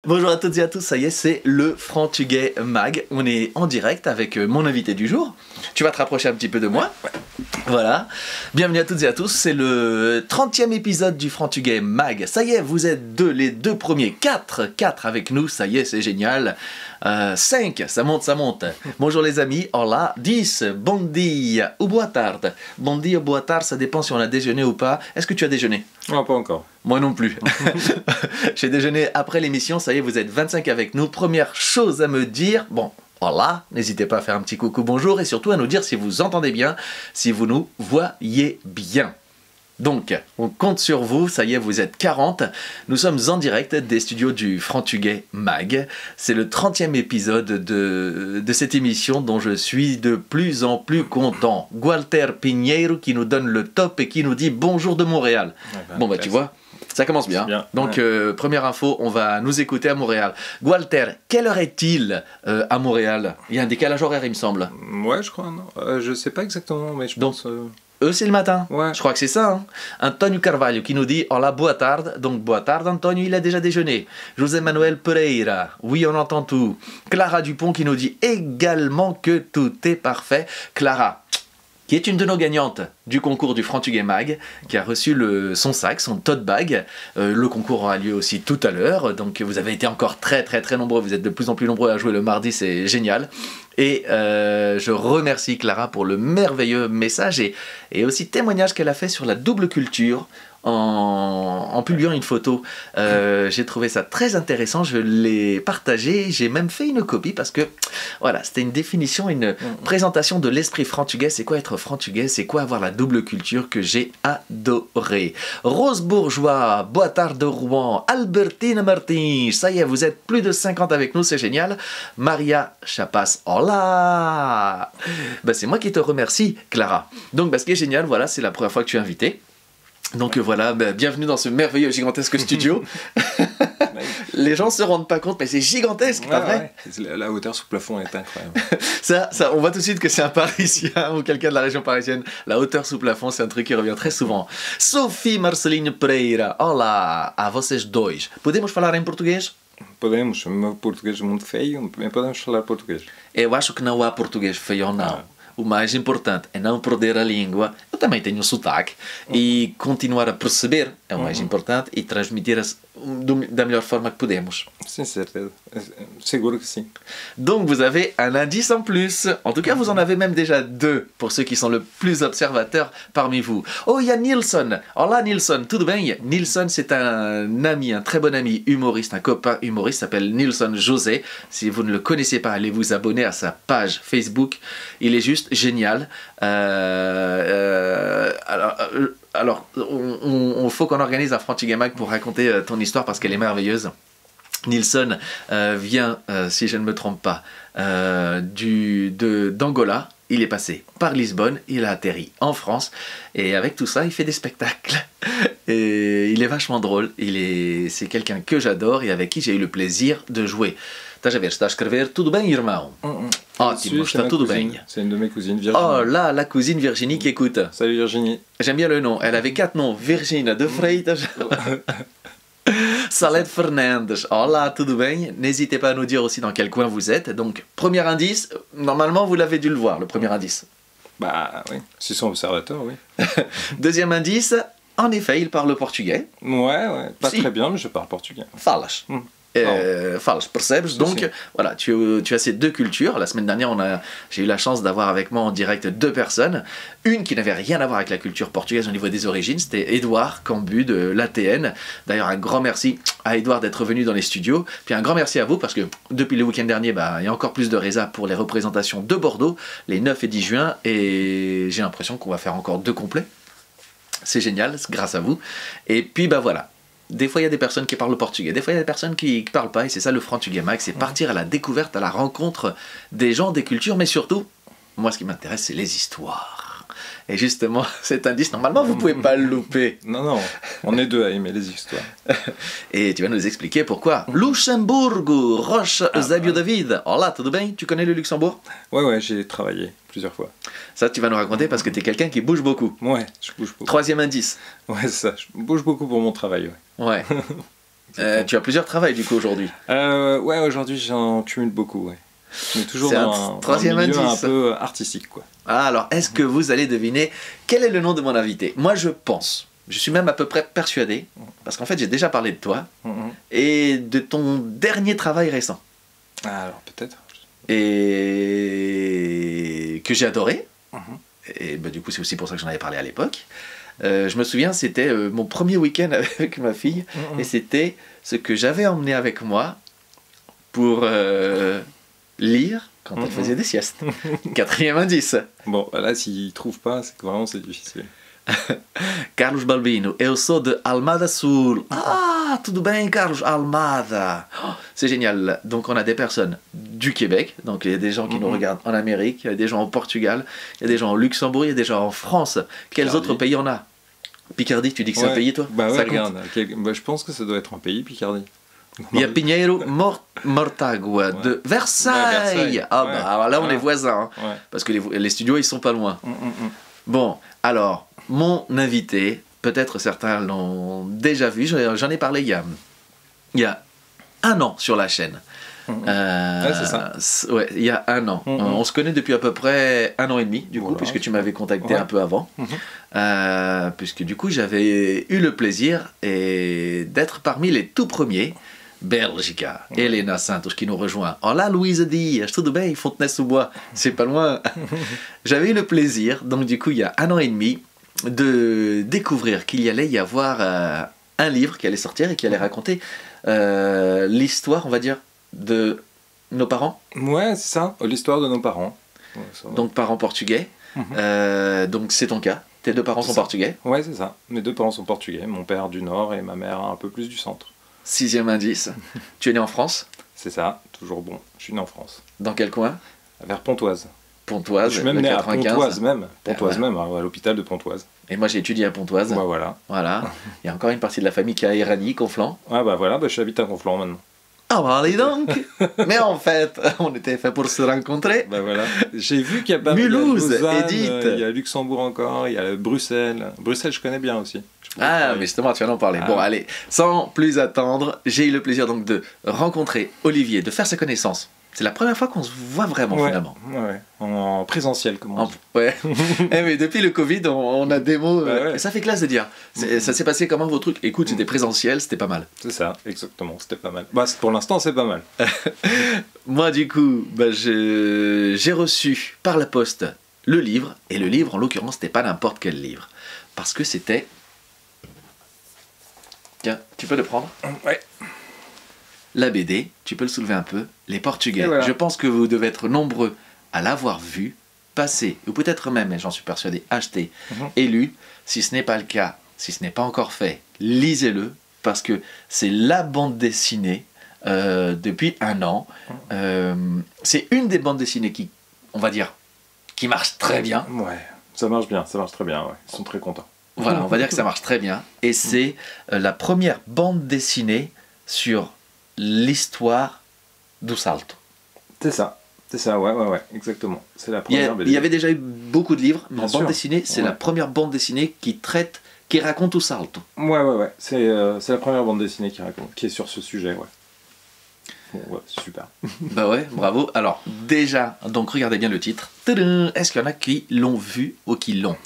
Bonjour à toutes et à tous, ça y est, c'est le Frantuguais Mag. On est en direct avec mon invité du jour. Tu vas te rapprocher un petit peu de moi. Ouais. Voilà. Bienvenue à toutes et à tous, c'est le 30e épisode du Frantuguais Mag. Ça y est, vous êtes les deux premiers. 4 avec nous, ça y est, c'est génial. 5, ça monte, ça monte. Bonjour les amis, hola. 10, bon dia ou boa tarde. Bon dia ou boa tarde, ça dépend si on a déjeuné ou pas. Est-ce que tu as déjeuné? Non, pas encore. Moi non plus. J'ai déjeuné après l'émission, ça y est, vous êtes 25 avec nous. Première chose à me dire, bon, voilà, n'hésitez pas à faire un petit coucou, bonjour, et surtout à nous dire si vous entendez bien, si vous nous voyez bien. Donc, on compte sur vous, ça y est, vous êtes 40. Nous sommes en direct des studios du Frantuguais Mag. C'est le 30e épisode de cette émission dont je suis de plus en plus content. Walter Pinheiro qui nous donne le top et qui nous dit bonjour de Montréal. Ouais, Bon, bah tu vois, ça commence bien. Bien. Donc, Ouais. première info, on va nous écouter à Montréal. Walter, quelle heure est-il à Montréal? Il y a un décalage horaire, il me semble. Ouais, je crois, non. Je sais pas exactement, mais je Donc, pense... Eux, c'est le matin. Ouais. Je crois que c'est ça. Hein. Antonio Carvalho qui nous dit hola, boa tarde. Donc, boa tarde, Antonio, il a déjà déjeuné. José Manuel Pereira, oui, on entend tout. Clara Dupont qui nous dit également que tout est parfait. Clara, qui est une de nos gagnantes du concours du Frantuguais Mag, qui a reçu son sac, son tote bag. Le concours aura lieu aussi tout à l'heure. Donc, vous avez été encore très nombreux. Vous êtes de plus en plus nombreux à jouer le mardi, c'est génial. Et je remercie Clara pour le merveilleux message et aussi témoignage qu'elle a fait sur la double culture en publiant une photo. J'ai trouvé ça très intéressant, je l'ai partagé, j'ai même fait une copie parce que voilà, c'était une définition, une présentation de l'esprit frantuguais. C'est quoi être frantuguais? C'est quoi avoir la double culture que j'ai adoré. Rose Bourgeois, boa tarde Rouen, Albertine Martins, ça y est, vous êtes plus de 50 avec nous, c'est génial. Maria Chapas, hola! Ben, c'est moi qui te remercie, Clara. Donc, ce qui est génial, voilà, c'est la première fois que tu es invitée. Donc voilà, bienvenue dans ce merveilleux gigantesque studio. Les gens se rendent pas compte, mais c'est gigantesque, pas vrai? Ouais. La hauteur sous plafond est incroyable. Ça, on voit tout de suite que c'est un Parisien ou quelqu'un de la région parisienne. La hauteur sous plafond, c'est un truc qui revient très souvent. Sophie Marcelinho Pereira, olá, a vocês dois. Podemos falar em português? Podemos, o meu português é muito feio, mas podemos falar português. Eu acho que não há português feio ou não. O mais importante é não perder a língua. Eu também tenho sotaque. E continuar a perceber é o mais importante e transmitir da melhor forma que podemos. Sim, certeza. Seguro que sim. Donc vous avez un indice en plus. En tout cas, vous en avez même déjà 2 pour ceux qui sont le plus observateurs parmi vous. Oh, il y a Nilsson. Hola Nilsson, tudo bem? Nilsson, c'est un ami, un très bon ami humoriste, un copain humoriste, s'appelle Nilsson José. Si vous ne le connaissez pas, allez vous abonner à sa page Facebook. Il est juste génial. Alors, il faut qu'on organise un Frantuguais Mag pour raconter ton histoire parce qu'elle est merveilleuse. Nilsson vient, si je ne me trompe pas, d'Angola. Il est passé par Lisbonne, il a atterri en France et avec tout ça, il fait des spectacles. Et il est vachement drôle. C'est quelqu'un que j'adore et avec qui j'ai eu le plaisir de jouer. Estás a ver, está a escrever tudo bem, irmão? Ótimo, está tudo bem. C'est une de mes cousines, Virginie. Oh là, la cousine Virginie qui écoute. Salut Virginie. J'aime bien le nom. Elle avait 4 noms. Virginie de Freitas. Salete Fernandes. Hola, tudo bem? N'hésitez pas à nous dire aussi dans quel coin vous êtes. Donc, premier indice, normalement vous l'avez dû le voir, le premier indice. Bah oui, si son observateur, oui. Deuxième indice, en effet, il parle portugais. Ouais, pas Si. très bien, mais je parle portugais. Falas. Falas, percebes? Donc, voilà, tu as ces 2 cultures. La semaine dernière, j'ai eu la chance d'avoir avec moi en direct 2 personnes. Une qui n'avait rien à voir avec la culture portugaise au niveau des origines, c'était Edouard Cambu de l'ATN. D'ailleurs, un grand merci à Edouard d'être venu dans les studios. Puis un grand merci à vous parce que depuis le week-end dernier, il y a encore plus de résa pour les représentations de Bordeaux, les 9 et 10 juin. Et j'ai l'impression qu'on va faire encore 2 complets. C'est génial, c'est grâce à vous. Et puis, voilà. Des fois, il y a des personnes qui parlent portugais, des fois, il y a des personnes qui ne parlent pas, et c'est ça le Frantuguais Mag, c'est partir à la découverte, à la rencontre des gens, des cultures, mais surtout, moi, ce qui m'intéresse, c'est les histoires. Et justement, cet indice, normalement, vous ne pouvez pas le louper. Non, on est 2 à aimer les histoires. Et tu vas nous expliquer pourquoi. Luxembourg, Roche Zabio David. Hola, tudo bem? Tu connais le Luxembourg? Ouais, j'ai travaillé plusieurs fois. Ça, tu vas nous raconter parce que tu es quelqu'un qui bouge beaucoup. Ouais, je bouge beaucoup. 3e indice. Ouais, c'est ça, je bouge beaucoup pour mon travail, ouais. Ouais. Tu as plusieurs travails du coup aujourd'hui. Ouais, aujourd'hui j'en cumule beaucoup, ouais. Mais toujours dans un troisième milieu indice. un peu artistique, quoi. Ah, alors, est-ce que vous allez deviner quel est le nom de mon invité? Moi, je pense, je suis même à peu près persuadé, parce qu'en fait, j'ai déjà parlé de toi et de ton dernier travail récent. Ah, alors peut-être. Et que j'ai adoré. Et bah, du coup, c'est aussi pour ça que j'en avais parlé à l'époque. Je me souviens, c'était mon premier week-end avec ma fille, et c'était ce que j'avais emmené avec moi pour lire quand elle faisait des siestes. Quatrième indice. Bon, là, s'il trouve pas, c'est que vraiment c'est difficile. Carlos Balbino, eu sou de Almada Sul. Ah, tudo bem, Carlos? Almada. Oh, c'est génial. Donc, on a des personnes du Québec. Donc, il y a des gens qui nous regardent en Amérique, il y a des gens au Portugal, il y a des gens au Luxembourg, il y a des gens en France. Quels Picardie. autres pays on a? Picardie, tu dis que c'est un pays, toi? Bah ouais, Ça compte? regarde. Bah, je pense que ça doit être un pays, Picardie. Il y a Pinheiro Mortágua de Versailles. Ah, Ouais. bah là, on est voisins. Hein. Ouais. Parce que les studios, ils sont pas loin. Bon, alors, mon invité, peut-être certains l'ont déjà vu, j'en ai parlé il y a un an sur la chaîne. Ouais, c'est ça. Ouais, il y a un an. On se connaît depuis à peu près 1 an et demi, du coup, puisque tu m'avais contacté un peu avant. Puisque du coup, j'avais eu le plaisir d'être parmi les tout premiers. Belgica, Helena Santos qui nous rejoint. Hola Louise Dias, tudo bem? Fontenay-sous-Bois, c'est pas loin. J'avais eu le plaisir, donc du coup il y a 1 an et demi, de découvrir qu'il y allait y avoir un livre qui allait sortir et qui allait raconter l'histoire, on va dire, de nos parents. Ouais, c'est ça, l'histoire de nos parents. Ouais, ça va. Donc parents portugais. Donc c'est ton cas. Tes 2 parents sont portugais. Ouais, c'est ça. Mes 2 parents sont portugais, mon père du nord et ma mère un peu plus du centre. 6e indice. Tu es né en France. C'est ça, toujours bon. Je suis né en France. Dans quel coin? Vers Pontoise. Pontoise. Je suis même le né à 95. Pontoise même. Pontoise Ouais. même, à l'hôpital de Pontoise. Et moi j'ai étudié à Pontoise. Bah voilà. Voilà. Il y a encore une partie de la famille qui est à Éragny, Conflans. Ah bah voilà, je habite à Conflans maintenant. Ah bah allez donc. Mais en fait, on était fait pour se rencontrer. Bah voilà. J'ai vu qu'il y a pas Mulhouse, il y a Lausanne, Edith. il y a Luxembourg encore, il y a Bruxelles. Bruxelles, je connais bien aussi. Ah, mais justement, tu vas en parler. Ah. Bon, allez, sans plus attendre, j'ai eu le plaisir donc de rencontrer Olivier, de faire sa connaissance. C'est la première fois qu'on se voit vraiment, finalement. Ouais, en présentiel, comme on dit. Ouais. Eh, mais depuis le Covid, on a des mots. Ouais. Et ça fait classe de dire. Ça s'est passé comment vos trucs? Écoute, c'était présentiel, c'était pas mal. C'est ça, exactement, c'était pas mal. Bah, pour l'instant, c'est pas mal. Moi, du coup, bah, j'ai reçu par la poste le livre. Et le livre, en l'occurrence, c'était pas n'importe quel livre. Parce que c'était... Tiens, tu peux le prendre? Ouais. La BD, tu peux le soulever un peu. Les Portugais. Voilà. Je pense que vous devez être nombreux à l'avoir vu, passer, ou peut-être même, et j'en suis persuadé, acheté et lu. Si ce n'est pas le cas, si ce n'est pas encore fait, lisez-le, parce que c'est la bande dessinée depuis 1 an. C'est une des bandes dessinées qui, on va dire, qui marche très bien. Ouais, ça marche bien, ça marche très bien, ouais. Ils sont très contents. Voilà, on va dire que ça marche très bien. Et c'est la première bande dessinée sur l'histoire du Salto. C'est ça, ouais, exactement. C'est la première BD. Il y avait déjà eu beaucoup de livres, mais Bien en bande sûr. dessinée, c'est Ouais. la première bande dessinée qui raconte tout Salto. Ouais. C'est la première bande dessinée qui est sur ce sujet, ouais. Bon, ouais, super. Bah ouais, bravo. Alors, déjà, donc regardez bien le titre. Tadam! Est-ce qu'il y en a qui l'ont vu ou qui l'ont?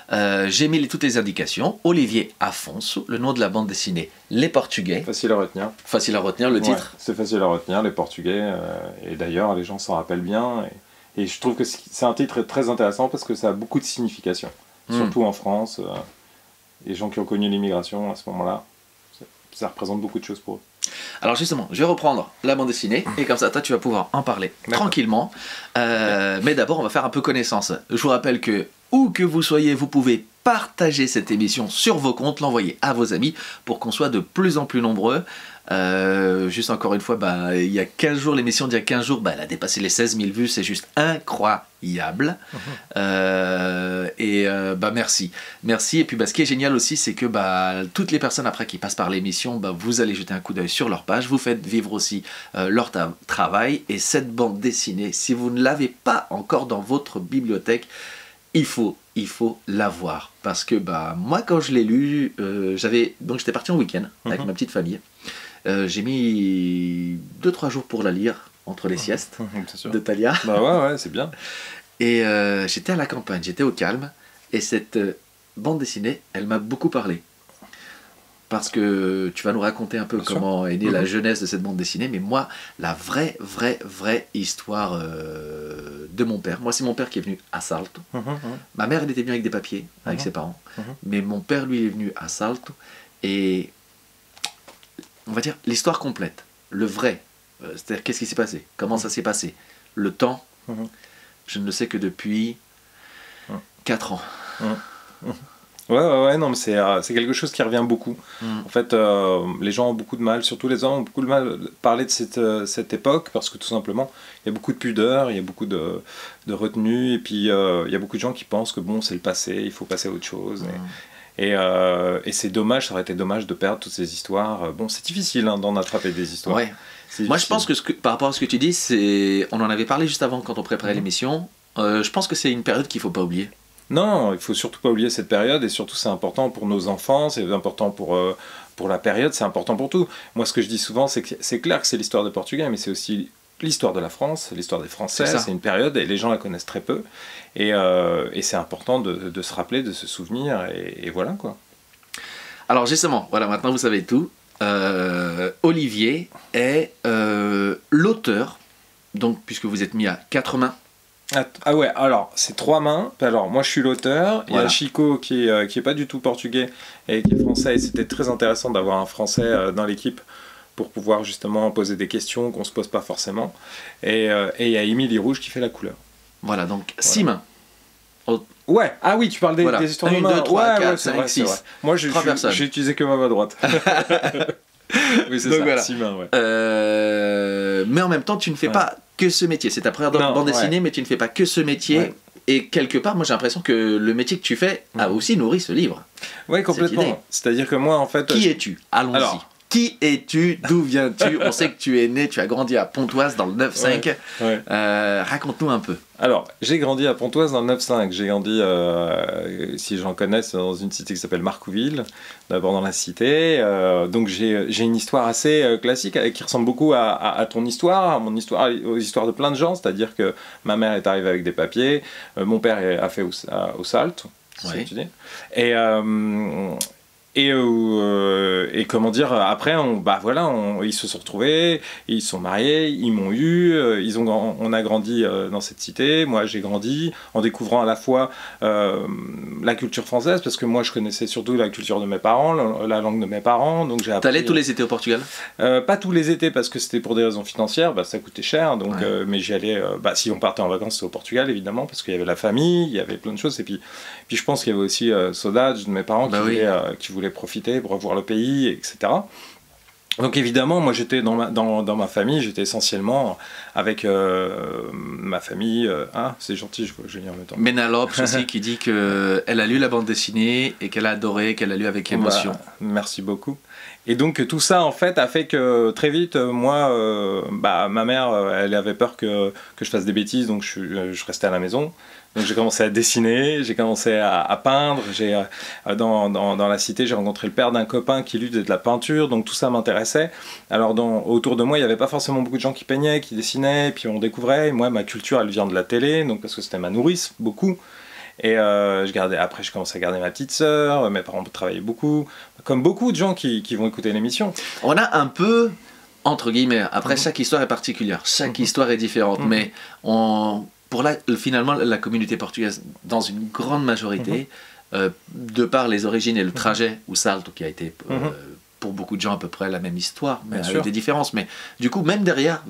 J'ai mis toutes les indications. Olivier Afonso, le nom de la bande dessinée Les Portugais. Facile à retenir. Facile à retenir le titre. Ouais, c'est facile à retenir, les Portugais. Et d'ailleurs, les gens s'en rappellent bien. Et je trouve que c'est un titre très intéressant parce que ça a beaucoup de signification. Surtout en France. Les gens qui ont connu l'immigration à ce moment-là, ça représente beaucoup de choses pour eux. Alors justement, je vais reprendre la bande dessinée et comme ça, toi, tu vas pouvoir en parler tranquillement. Mais d'abord, on va faire un peu connaissance. Je vous rappelle que, où que vous soyez, vous pouvez partager cette émission sur vos comptes, l'envoyer à vos amis pour qu'on soit de plus en plus nombreux. Juste encore une fois, il y a 15 jours, l'émission d'il y a 15 jours, elle a dépassé les 16 000 vues, c'est juste incroyable. Merci. Merci. Et puis ce qui est génial aussi, c'est que toutes les personnes après qui passent par l'émission, vous allez jeter un coup d'œil sur leur page, vous faites vivre aussi leur travail. Et cette bande dessinée, si vous ne l'avez pas encore dans votre bibliothèque, il faut l'avoir. Parce que moi, quand je l'ai lu, j'étais parti en week-end avec ma petite famille. J'ai mis 2-3 jours pour la lire, entre les siestes C'est sûr. de Talia. Bah ouais, c'est bien. Et j'étais à la campagne, j'étais au calme. Et cette bande dessinée, elle m'a beaucoup parlé. Parce que tu vas nous raconter un peu Bien sûr. comment est née la jeunesse de cette bande dessinée. Mais moi, la vraie histoire de mon père. Moi, c'est mon père qui est venu à Salto. Ma mère, elle était venue avec des papiers, avec ses parents. Mais mon père, lui, est venu à Salto. Et on va dire l'histoire complète, le vrai. C'est-à-dire, qu'est-ce qui s'est passé? Comment ça s'est passé? Le temps, je ne le sais que depuis 4 ans. Ouais, non, mais c'est quelque chose qui revient beaucoup. En fait, les gens ont beaucoup de mal, surtout les hommes ont beaucoup de mal de parler de cette époque, parce que tout simplement, il y a beaucoup de pudeur, il y a beaucoup de retenue, et puis il y a beaucoup de gens qui pensent que bon, c'est le passé, il faut passer à autre chose. Et c'est dommage, ça aurait été dommage de perdre toutes ces histoires. Bon, c'est difficile d'en attraper des histoires. Ouais. Moi, je pense que, par rapport à ce que tu dis, on en avait parlé juste avant quand on préparait l'émission. Je pense que c'est une période qu'il ne faut pas oublier. Non, il faut surtout pas oublier cette période, et surtout c'est important pour nos enfants, c'est important pour la période, c'est important pour tout. Moi, ce que je dis souvent, c'est que c'est clair que c'est l'histoire des Portugais, mais c'est aussi l'histoire de la France, l'histoire des Français. C'est une période et les gens la connaissent très peu, et c'est important de se rappeler, de se souvenir, et voilà quoi. Alors justement, voilà, maintenant vous savez tout. Olivier est l'auteur, donc puisque vous êtes mis à 4 mains. Ah ouais, alors c'est 3 mains. Alors moi je suis l'auteur, il y a Chico qui est pas du tout portugais et qui est français, et c'était très intéressant d'avoir un français dans l'équipe pour pouvoir justement poser des questions qu'on se pose pas forcément. Et il y a Émilie Rouge qui fait la couleur. Voilà, donc 6 mains. Ouais, ah oui, tu parles des histoires de mains. 1, 2, 3, 4, c'est 5, vrai, 6. Moi j'ai utilisé que ma main droite. Oui, c'est ça, voilà. 6 mains, ouais. Mais en même temps, tu ne fais pas que ce métier. C'est ta première bande dessinée, mais tu ne fais pas que ce métier. Ouais. Et quelque part, moi j'ai l'impression que le métier que tu fais a aussi nourri ce livre. Oui, complètement. C'est-à-dire que moi, en fait... Qui es-tu? Allons-y. Qui es-tu? D'où viens-tu? On sait que tu es né, tu as grandi à Pontoise dans le 9-5. Ouais. Raconte-nous un peu. Alors, j'ai grandi à Pontoise dans le 9-5. J'ai grandi, si j'en connais, dans une cité qui s'appelle Marcouville, d'abord dans la cité. Donc j'ai une histoire assez classique qui ressemble beaucoup à ton histoire, à mon histoire, aux histoires de plein de gens. C'est-à-dire que ma mère est arrivée avec des papiers, mon père a fait au Salto, ouais. Tu dis. Et comment dire, après ils se sont retrouvés, ils se sont mariés, ils m'ont eu, on a grandi dans cette cité. Moi j'ai grandi en découvrant à la fois la culture française, parce que moi je connaissais surtout la culture de mes parents, la langue de mes parents, donc j'ai appris. T'allais tous les étés au Portugal? Pas tous les étés, parce que c'était pour des raisons financières, ça coûtait cher, donc mais j'y allais, si on partait en vacances c'était au Portugal évidemment, parce qu'il y avait la famille, il y avait plein de choses, et puis je pense qu'il y avait aussi Saudade de mes parents qui voulaient profiter pour revoir le pays, etc. Donc évidemment, moi j'étais dans ma famille, j'étais essentiellement avec ma famille. C'est gentil, je lis en même temps. Ménalope aussi qui dit qu'elle a lu la bande dessinée et qu'elle a adoré, qu'elle a lu avec émotion. Merci beaucoup. Et donc tout ça en fait a fait que très vite, moi, ma mère, elle avait peur que je fasse des bêtises, donc je restais à la maison. Donc j'ai commencé à dessiner, j'ai commencé à peindre. Dans la cité, j'ai rencontré le père d'un copain qui lui faisait de la peinture, donc tout ça m'intéressait. Alors autour de moi, il n'y avait pas forcément beaucoup de gens qui peignaient, qui dessinaient, et puis on découvrait. Et moi, ma culture, elle vient de la télé, donc parce que c'était ma nourrice, beaucoup. Et après, je commençais à garder ma petite sœur, mes parents travaillaient beaucoup, comme beaucoup de gens qui vont écouter l'émission. On a un peu, entre guillemets, après chaque histoire est particulière, chaque histoire est différente, mais finalement, la communauté portugaise, dans une grande majorité, de par les origines et le trajet au Salto, qui a été pour beaucoup de gens à peu près la même histoire, mais avec des différences. Mais du coup, même derrière,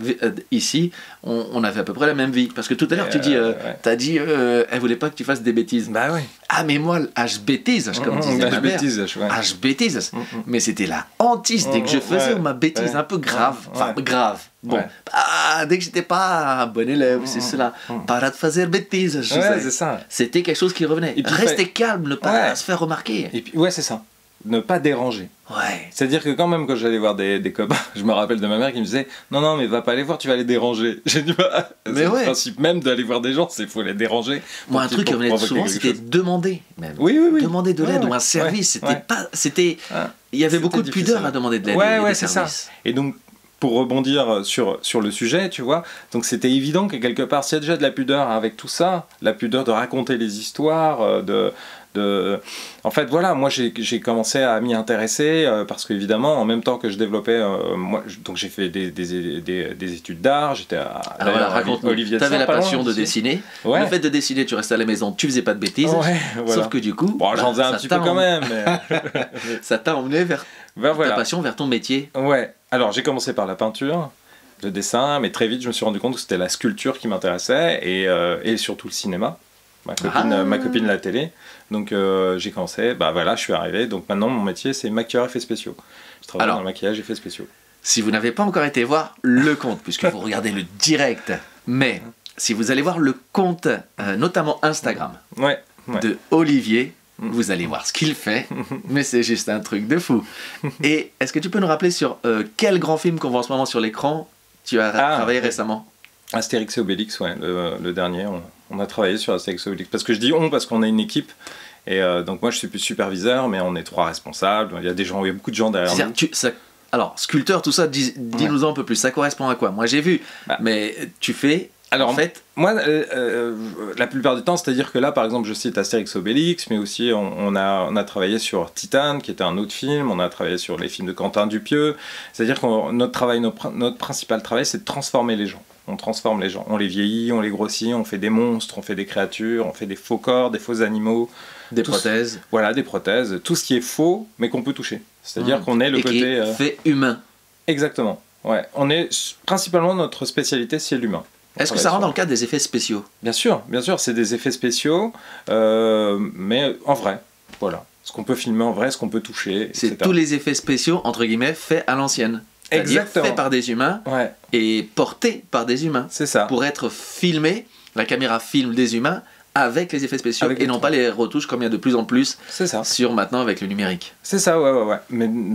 ici, on avait à peu près la même vie. Parce que tout à l'heure, t'as dit, elle voulait pas que tu fasses des bêtises. Bah oui. Ah, mais moi, je bêtise, comme disait ma mère. Je bêtise. Mais c'était la hantise dès que je faisais ma bêtise un peu grave. Enfin, grave. Bon, dès que j'étais pas un bon élève, c'est cela. Para de faire bêtises. C'est ça. C'était quelque chose qui revenait. Rester calme, ne pas se faire remarquer. Et puis, c'est ça. ne pas déranger. Ouais. C'est-à-dire que quand même, quand j'allais voir des copains, je me rappelle de ma mère qui me disait « Non, mais va pas les voir, tu vas les déranger. » J'ai dit bah, Mais c'est ouais. le principe même d'aller voir des gens, c'est qu'il faut les déranger. Moi, un truc qui revenait souvent, c'était demander, même. Oui. Demander de l'aide Ouais, ou un service. ouais, C'était pas... C'était... Il y avait C'était beaucoup de difficile. pudeur à demander de l'aide et Ouais, des c'est services. ça. Et donc, pour rebondir sur le sujet, tu vois, donc c'était évident que quelque part, s'il y a déjà de la pudeur avec tout ça, la pudeur de raconter les histoires, En fait, voilà, moi j'ai commencé à m'y intéresser parce qu'évidemment, en même temps que je développais, donc j'ai fait des études d'art, j'étais à Alors voilà, raconte-nous. Olivier de T'avais la Saint, pas passion loin, de aussi. dessiner. Ouais. Le fait de dessiner, tu restais à la maison, tu faisais pas de bêtises. Ouais, voilà. Sauf que du coup, Bon, j'en faisais un ça petit t'a peu quand emmené- même, mais... ça t'a emmené vers Ben, ta voilà. passion, vers ton métier. Ouais, alors j'ai commencé par la peinture, le dessin, mais très vite je me suis rendu compte que c'était la sculpture qui m'intéressait et surtout le cinéma. Ma copine la télé. Donc j'ai commencé, bah voilà, je suis arrivé. Donc maintenant mon métier c'est maquilleur effets spéciaux. Je travaille Alors, dans le maquillage effets spéciaux. Si vous n'avez pas encore été voir le compte, puisque vous regardez le direct, mais si vous allez voir le compte, notamment Instagram, Ouais. de Olivier, vous allez voir ce qu'il fait, mais c'est juste un truc de fou. Et est-ce que tu peux nous rappeler sur quel grand film qu'on voit en ce moment sur l'écran tu as travaillé récemment? Astérix et Obélix, ouais, le dernier. On a travaillé sur Astérix et Obélix. Parce que je dis on, parce qu'on a une équipe. Et donc moi je suis plus superviseur, mais on est 3 responsables. Il y a beaucoup de gens derrière nous. Alors, sculpteur, tout ça, dis-nous-en un peu plus. Ça correspond à quoi? Moi j'ai vu, mais tu fais... Alors, en fait, moi, la plupart du temps, c'est-à-dire que là, par exemple, je cite Astérix Obélix, mais aussi on a travaillé sur Titane, qui était un autre film, on a travaillé sur les films de Quentin Dupieux. C'est-à-dire que notre principal travail, c'est de transformer les gens. On transforme les gens, on les vieillit, on les grossit, on fait des monstres, on fait des créatures, on fait des faux corps, des faux animaux. des prothèses. Voilà, des prothèses, tout ce qui est faux, mais qu'on peut toucher. C'est-à-dire qu'on est le et côté... qui est fait humain. Exactement, ouais. Principalement, notre spécialité, c'est l'humain. Est-ce que ça rentre dans le cadre des effets spéciaux? Bien sûr, c'est des effets spéciaux, mais en vrai, voilà. Ce qu'on peut filmer en vrai, ce qu'on peut toucher, C'est etc. tous les effets spéciaux, entre guillemets, faits à l'ancienne. C'est-à-dire Exactement. faits par des humains Ouais, et portés par des humains. c'est ça. Pour être filmé, la caméra filme des humains avec les effets spéciaux Avec et les non trucs. pas les retouches comme il y a de plus en plus C'est ça. sur maintenant avec le numérique. C'est ça, ouais.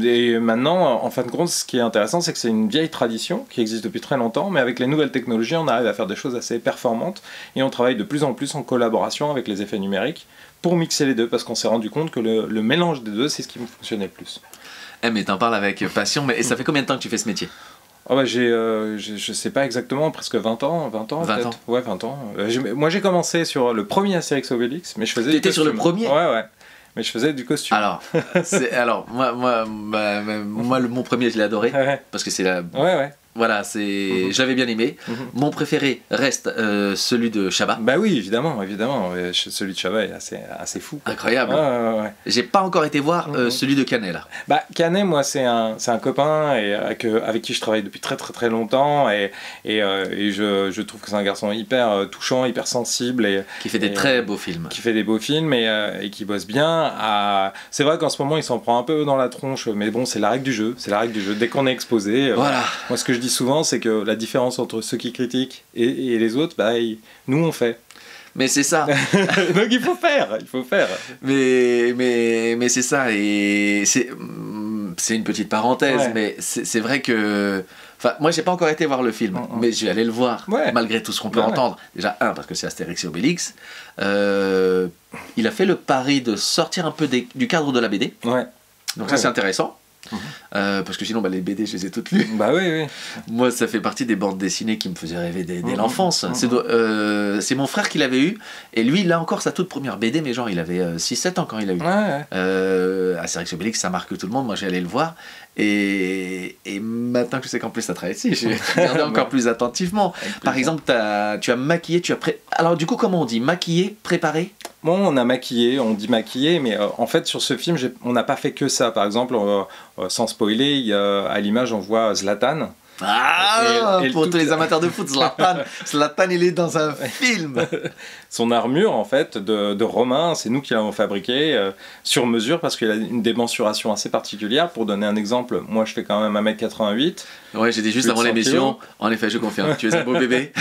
Et maintenant, en fin de compte, ce qui est intéressant, c'est que c'est une vieille tradition qui existe depuis très longtemps, mais avec les nouvelles technologies, on arrive à faire des choses assez performantes et on travaille de plus en plus en collaboration avec les effets numériques pour mixer les deux, parce qu'on s'est rendu compte que le mélange des deux, c'est ce qui fonctionnait le plus. Mais t'en parles avec passion, mais et ça fait combien de temps que tu fais ce métier? Oh bah je sais pas exactement, presque 20 ans 20 peut-être. ans. Ouais, 20 ans. Moi j'ai commencé sur le premier Astérix Obélix, mais je faisais T'étais du sur le costume. premier? Ouais. Mais je faisais du costume. Alors moi mon premier je l'ai adoré Ouais. parce que c'est la Ouais. voilà, je l'avais bien aimé. Mon préféré reste celui de Chabat. Bah oui, évidemment. Celui de Chabat est assez fou. Incroyable. Ouais. J'ai pas encore été voir celui de Canet là. Bah, Canet, moi, c'est un copain et, avec qui je travaille depuis très très très longtemps et je trouve que c'est un garçon hyper touchant, hyper sensible et Qui fait des très beaux films. qui fait des beaux films et qui bosse bien. C'est vrai qu'en ce moment, il s'en prend un peu dans la tronche, mais bon, c'est la règle du jeu. Dès qu'on est exposé, Voilà. moi, ce que je dis souvent, c'est que la différence entre ceux qui critiquent et les autres, bah, nous, on fait. Mais c'est ça. Donc il faut faire. mais c'est ça et c'est une petite parenthèse, Ouais. mais c'est vrai que enfin moi j'ai pas encore été voir le film, mais je vais aller le voir malgré tout ce qu'on peut entendre. Déjà parce que c'est Astérix et Obélix. Il a fait le pari de sortir un peu du cadre de la BD. Ouais. Donc ça c'est intéressant. Parce que sinon les BD je les ai toutes lues. Bah oui. Moi ça fait partie des bandes dessinées qui me faisaient rêver dès l'enfance. C'est mon frère qui l'avait eu et lui il a encore sa toute première BD, mais genre il avait 6-7 ans quand il l'a eu. Astérix et Obélix ça marque tout le monde. Moi j'ai allé le voir et maintenant que je sais qu'en plus ça travaille ici, j'ai regardé encore plus attentivement. Par exemple tu as maquillé, alors du coup comment on dit, maquillé, préparé? Bon, on dit maquillé, mais en fait sur ce film, on n'a pas fait que ça. Par exemple, sans spoiler, à l'image on voit Zlatan. Ah, Et pour toute tous les amateurs de foot, Zlatan il est dans un film. Son armure en fait de Romain, c'est nous qui l'avons fabriquée sur mesure parce qu'il a une démensuration assez particulière. Pour donner un exemple, moi je fais quand même 1m88. Ouais, j'ai dit juste Plus de avant 100 l'émission, kilos. en effet je confirme, tu es un beau bébé.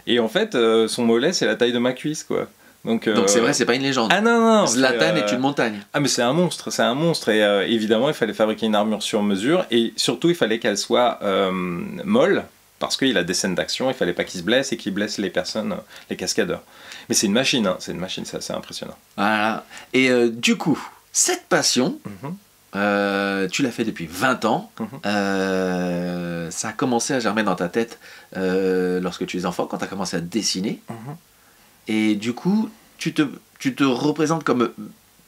Et en fait, son mollet c'est la taille de ma cuisse quoi. Donc c'est vrai, c'est pas une légende. Ah non, non. Zlatan est une montagne. Ah mais c'est un monstre. Et évidemment, il fallait fabriquer une armure sur mesure, et surtout, il fallait qu'elle soit molle, parce qu'il a des scènes d'action, il fallait pas qu'il se blesse et qu'il blesse les personnes, les cascadeurs. Mais c'est une machine, hein, c'est assez impressionnant. Voilà. Et du coup, cette passion, tu l'as fait depuis 20 ans. Ça a commencé à germer dans ta tête lorsque tu es enfant, quand tu as commencé à dessiner. Et du coup, tu te représentes comme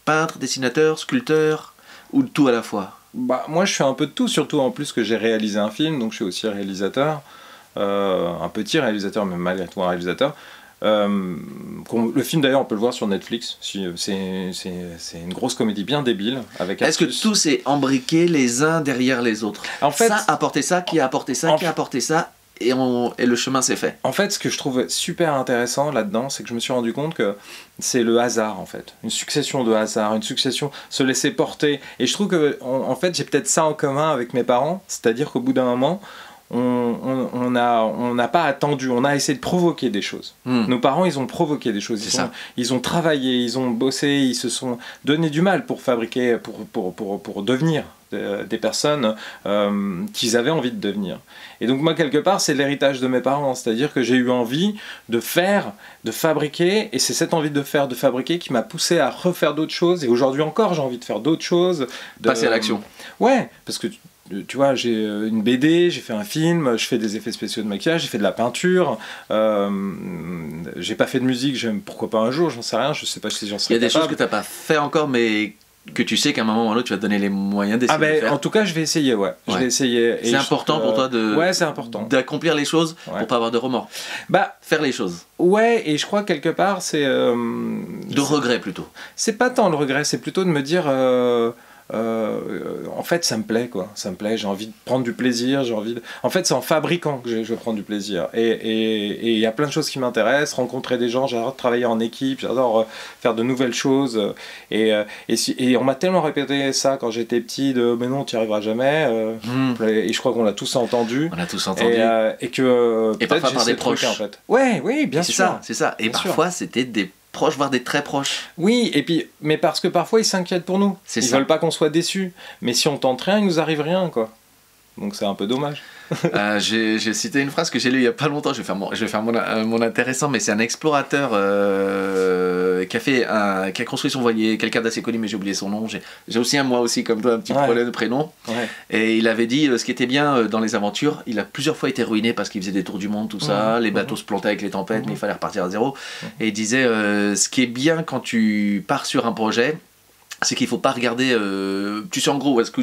peintre, dessinateur, sculpteur, ou tout à la fois? Bah, moi, je fais un peu de tout, surtout en plus que j'ai réalisé un film, donc je suis aussi réalisateur. Un petit réalisateur, mais malgré tout un réalisateur. Le film d'ailleurs on peut le voir sur Netflix, c'est une grosse comédie bien débile avec Est-ce que tout s'est embriqué les uns derrière les autres? En fait, ça a apporté ça, qui a apporté ça, qui a apporté ça, et le chemin s'est fait. En fait, ce que je trouve super intéressant là-dedans, c'est que je me suis rendu compte que c'est le hasard, en fait, une succession de hasards, une succession, se laisser porter, et je trouve que en fait j'ai peut-être ça en commun avec mes parents, c'est-à-dire qu'au bout d'un moment on n'a pas attendu, on a essayé de provoquer des choses. Nos parents, ils ont provoqué des choses, ils ont travaillé, ils ont bossé, ils se sont donné du mal pour fabriquer, pour devenir des personnes qu'ils avaient envie de devenir. Et donc moi, quelque part, c'est l'héritage de mes parents, c'est-à-dire que j'ai eu envie de faire, de fabriquer, et c'est cette envie de faire, de fabriquer qui m'a poussé à refaire d'autres choses, et aujourd'hui encore, j'ai envie de faire d'autres choses. Passer à l'action. Ouais, parce que tu vois, j'ai une BD, j'ai fait un film, je fais des effets spéciaux de maquillage, j'ai fait de la peinture, j'ai pas fait de musique, pourquoi pas un jour, j'en sais rien, je sais pas si j'en serais capable. Il y a des choses que t'as pas fait encore, mais que tu sais qu'à un moment ou à un autre tu vas te donner les moyens d'essayer de faire. En tout cas, je vais essayer, ouais. Je vais essayer. C'est important pour toi c'est important. d'accomplir les choses pour pas avoir de remords. Faire les choses. Ouais, et je crois que quelque part, c'est... de regret plutôt. C'est pas tant le regret, c'est plutôt de me dire... en fait ça me plaît, j'ai envie de prendre du plaisir, en fait c'est en fabriquant que je prends du plaisir, et il y a plein de choses qui m'intéressent, rencontrer des gens, j'adore travailler en équipe, j'adore faire de nouvelles choses, et on m'a tellement répété ça quand j'étais petit, mais non tu n'y arriveras jamais, et je crois qu'on l'a tous entendu, et que et parfois par des proches en fait. Oui, bien sûr, c'est ça, et bien parfois c'était des proches, voire des très proches. Oui, et puis, mais parce que parfois ils s'inquiètent pour nous. Ils veulent pas qu'on soit déçus. Mais si on tente rien, il nous arrive rien, quoi. Donc c'est un peu dommage. J'ai cité une phrase que j'ai lue il y a pas longtemps. Je vais faire mon intéressant, mais c'est un explorateur qui a construit son voilier, quelqu'un d'assez connu, mais j'ai oublié son nom. J'ai aussi moi aussi comme toi un petit problème de prénom. Et il avait dit ce qui était bien dans les aventures. Il a plusieurs fois été ruiné parce qu'il faisait des tours du monde, tout ça. Les bateaux se plantaient avec les tempêtes, mais il fallait repartir à zéro. Et il disait ce qui est bien quand tu pars sur un projet, c'est qu'il faut pas regarder. Tu sais en gros est-ce que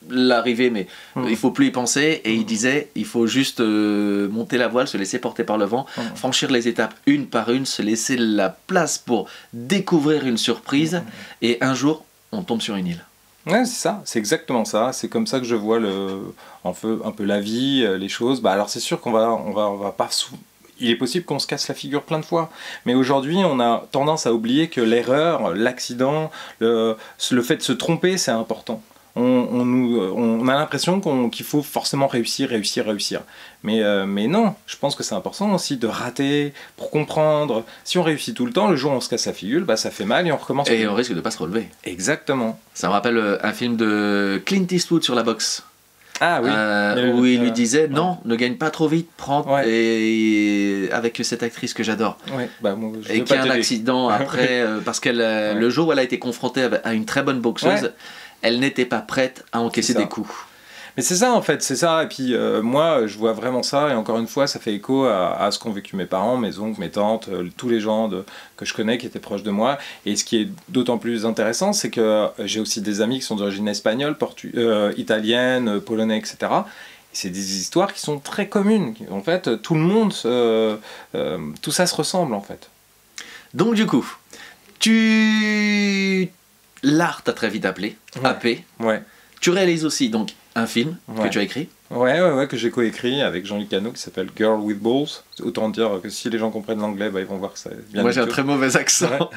l'arrivée, mais il faut plus y penser, et il disait il faut juste monter la voile, se laisser porter par le vent, franchir les étapes une par une, se laisser la place pour découvrir une surprise, et un jour on tombe sur une île. Ouais, c'est ça, c'est exactement ça, c'est comme ça que je vois un peu la vie, les choses. Alors c'est sûr qu'on va pas il est possible qu'on se casse la figure plein de fois, mais aujourd'hui on a tendance à oublier que l'erreur, l'accident, le fait de se tromper, c'est important. On a l'impression qu'il faut forcément réussir. Mais non, je pense que c'est important aussi de rater pour comprendre. Si on réussit tout le temps, le jour où on se casse la figure, ça fait mal et on recommence. Et on risque de pas se relever. Exactement. Ça me rappelle un film de Clint Eastwood sur la boxe. Ah oui. Où il lui disait non, ne gagne pas trop vite, prends, et avec cette actrice que j'adore, moi, et qui a un accident après parce qu'elle le jour où elle a été confrontée à une très bonne boxeuse, elle n'était pas prête à encaisser des coups. Mais c'est ça en fait, c'est ça. Et puis moi je vois vraiment ça, et encore une fois ça fait écho à ce qu'ont vécu mes parents, mes oncles, mes tantes, tous les gens que je connais qui étaient proches de moi. Et ce qui est d'autant plus intéressant, c'est que j'ai aussi des amis qui sont d'origine espagnole, italienne, polonais, etc. Et c'est des histoires qui sont très communes. En fait, tout le monde, tout ça se ressemble en fait. Donc du coup, l'art t'a très vite appelé, AP. Tu réalises aussi donc un film que tu as écrit. Que j'ai coécrit avec Jean-Luc Hano, qui s'appelle Girl with Balls. Autant dire que si les gens comprennent l'anglais, ils vont voir que c'est bien. Moi j'ai un très mauvais accent.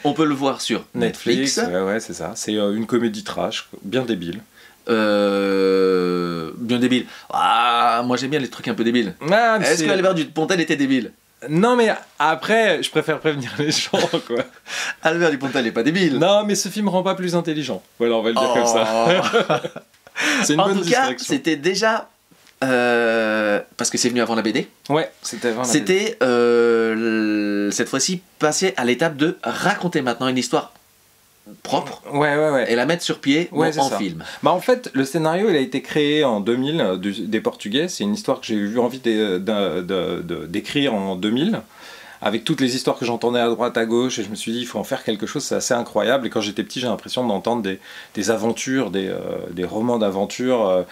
On peut le voir sur Netflix. C'est ça. C'est une comédie trash, bien débile. Bien débile. Moi j'aime bien les trucs un peu débiles. Est-ce que Albert Dupontel était débile? Non, mais après, je préfère prévenir les gens, quoi. Albert Dupontel n'est pas débile. Non, mais ce film rend pas plus intelligent. Voilà, on va le dire comme ça. C'est une En bonne tout cas, distraction. c'était déjà... parce que c'est venu avant la BD. Ouais, c'était vraiment... C'était cette fois-ci passé à l'étape de raconter maintenant une histoire propre Ouais. et la mettre sur pied Ouais, c'est en ça. film. Bah en fait, le scénario, il a été créé en 2000 des Portugais. C'est une histoire que j'ai eu envie d'écrire en 2000, avec toutes les histoires que j'entendais à droite, à gauche, et je me suis dit, il faut en faire quelque chose, c'est assez incroyable. Et quand j'étais petit, j'ai l'impression d'entendre des aventures, des romans d'aventure.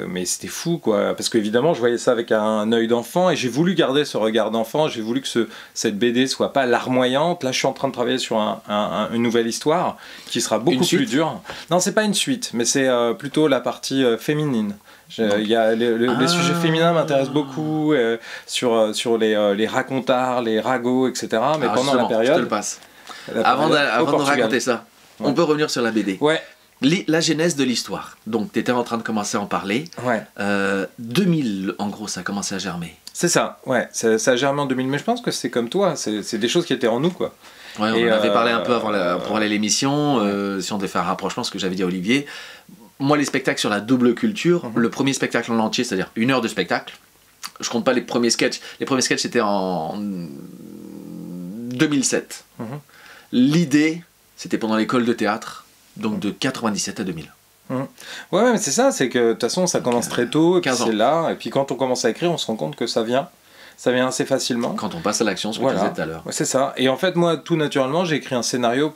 Mais c'était fou, quoi, parce qu'évidemment je voyais ça avec un œil d'enfant et j'ai voulu garder ce regard d'enfant. J'ai voulu que cette BD soit pas larmoyante. Là je suis en train de travailler sur une nouvelle histoire qui sera beaucoup plus dure. Non, c'est pas une suite, mais c'est plutôt la partie féminine. Les sujets féminins m'intéressent beaucoup, sur les racontards, les ragots, etc. Mais pendant la période, je te le passe. Avant de raconter ça, on peut revenir sur la BD. Ouais. La genèse de l'histoire. Donc, tu étais en train de commencer à en parler. Ouais. 2000, en gros, ça a commencé à germer. C'est ça, ouais. Ça a germé en 2000, mais je pense que c'est comme toi. C'est des choses qui étaient en nous, quoi. Ouais, on en avait parlé un peu avant pour aller à l'émission. Si on devait faire un rapprochement, ce que j'avais dit à Olivier. Moi, les spectacles sur la double culture, le premier spectacle en entier, c'est-à-dire 1 heure de spectacle. Je compte pas les premiers sketchs. Les premiers sketchs, c'était en 2007. L'idée, c'était pendant l'école de théâtre. Donc de 97 à 2000. Ouais, mais c'est ça, c'est que de toute façon ça commence très tôt, et puis 15 ans. c'est là, et puis quand on commence à écrire, on se rend compte que ça vient assez facilement. Quand on passe à l'action, ce que tu disais tout à l'heure. Ouais, c'est ça, et en fait moi, tout naturellement, j'ai écrit un scénario,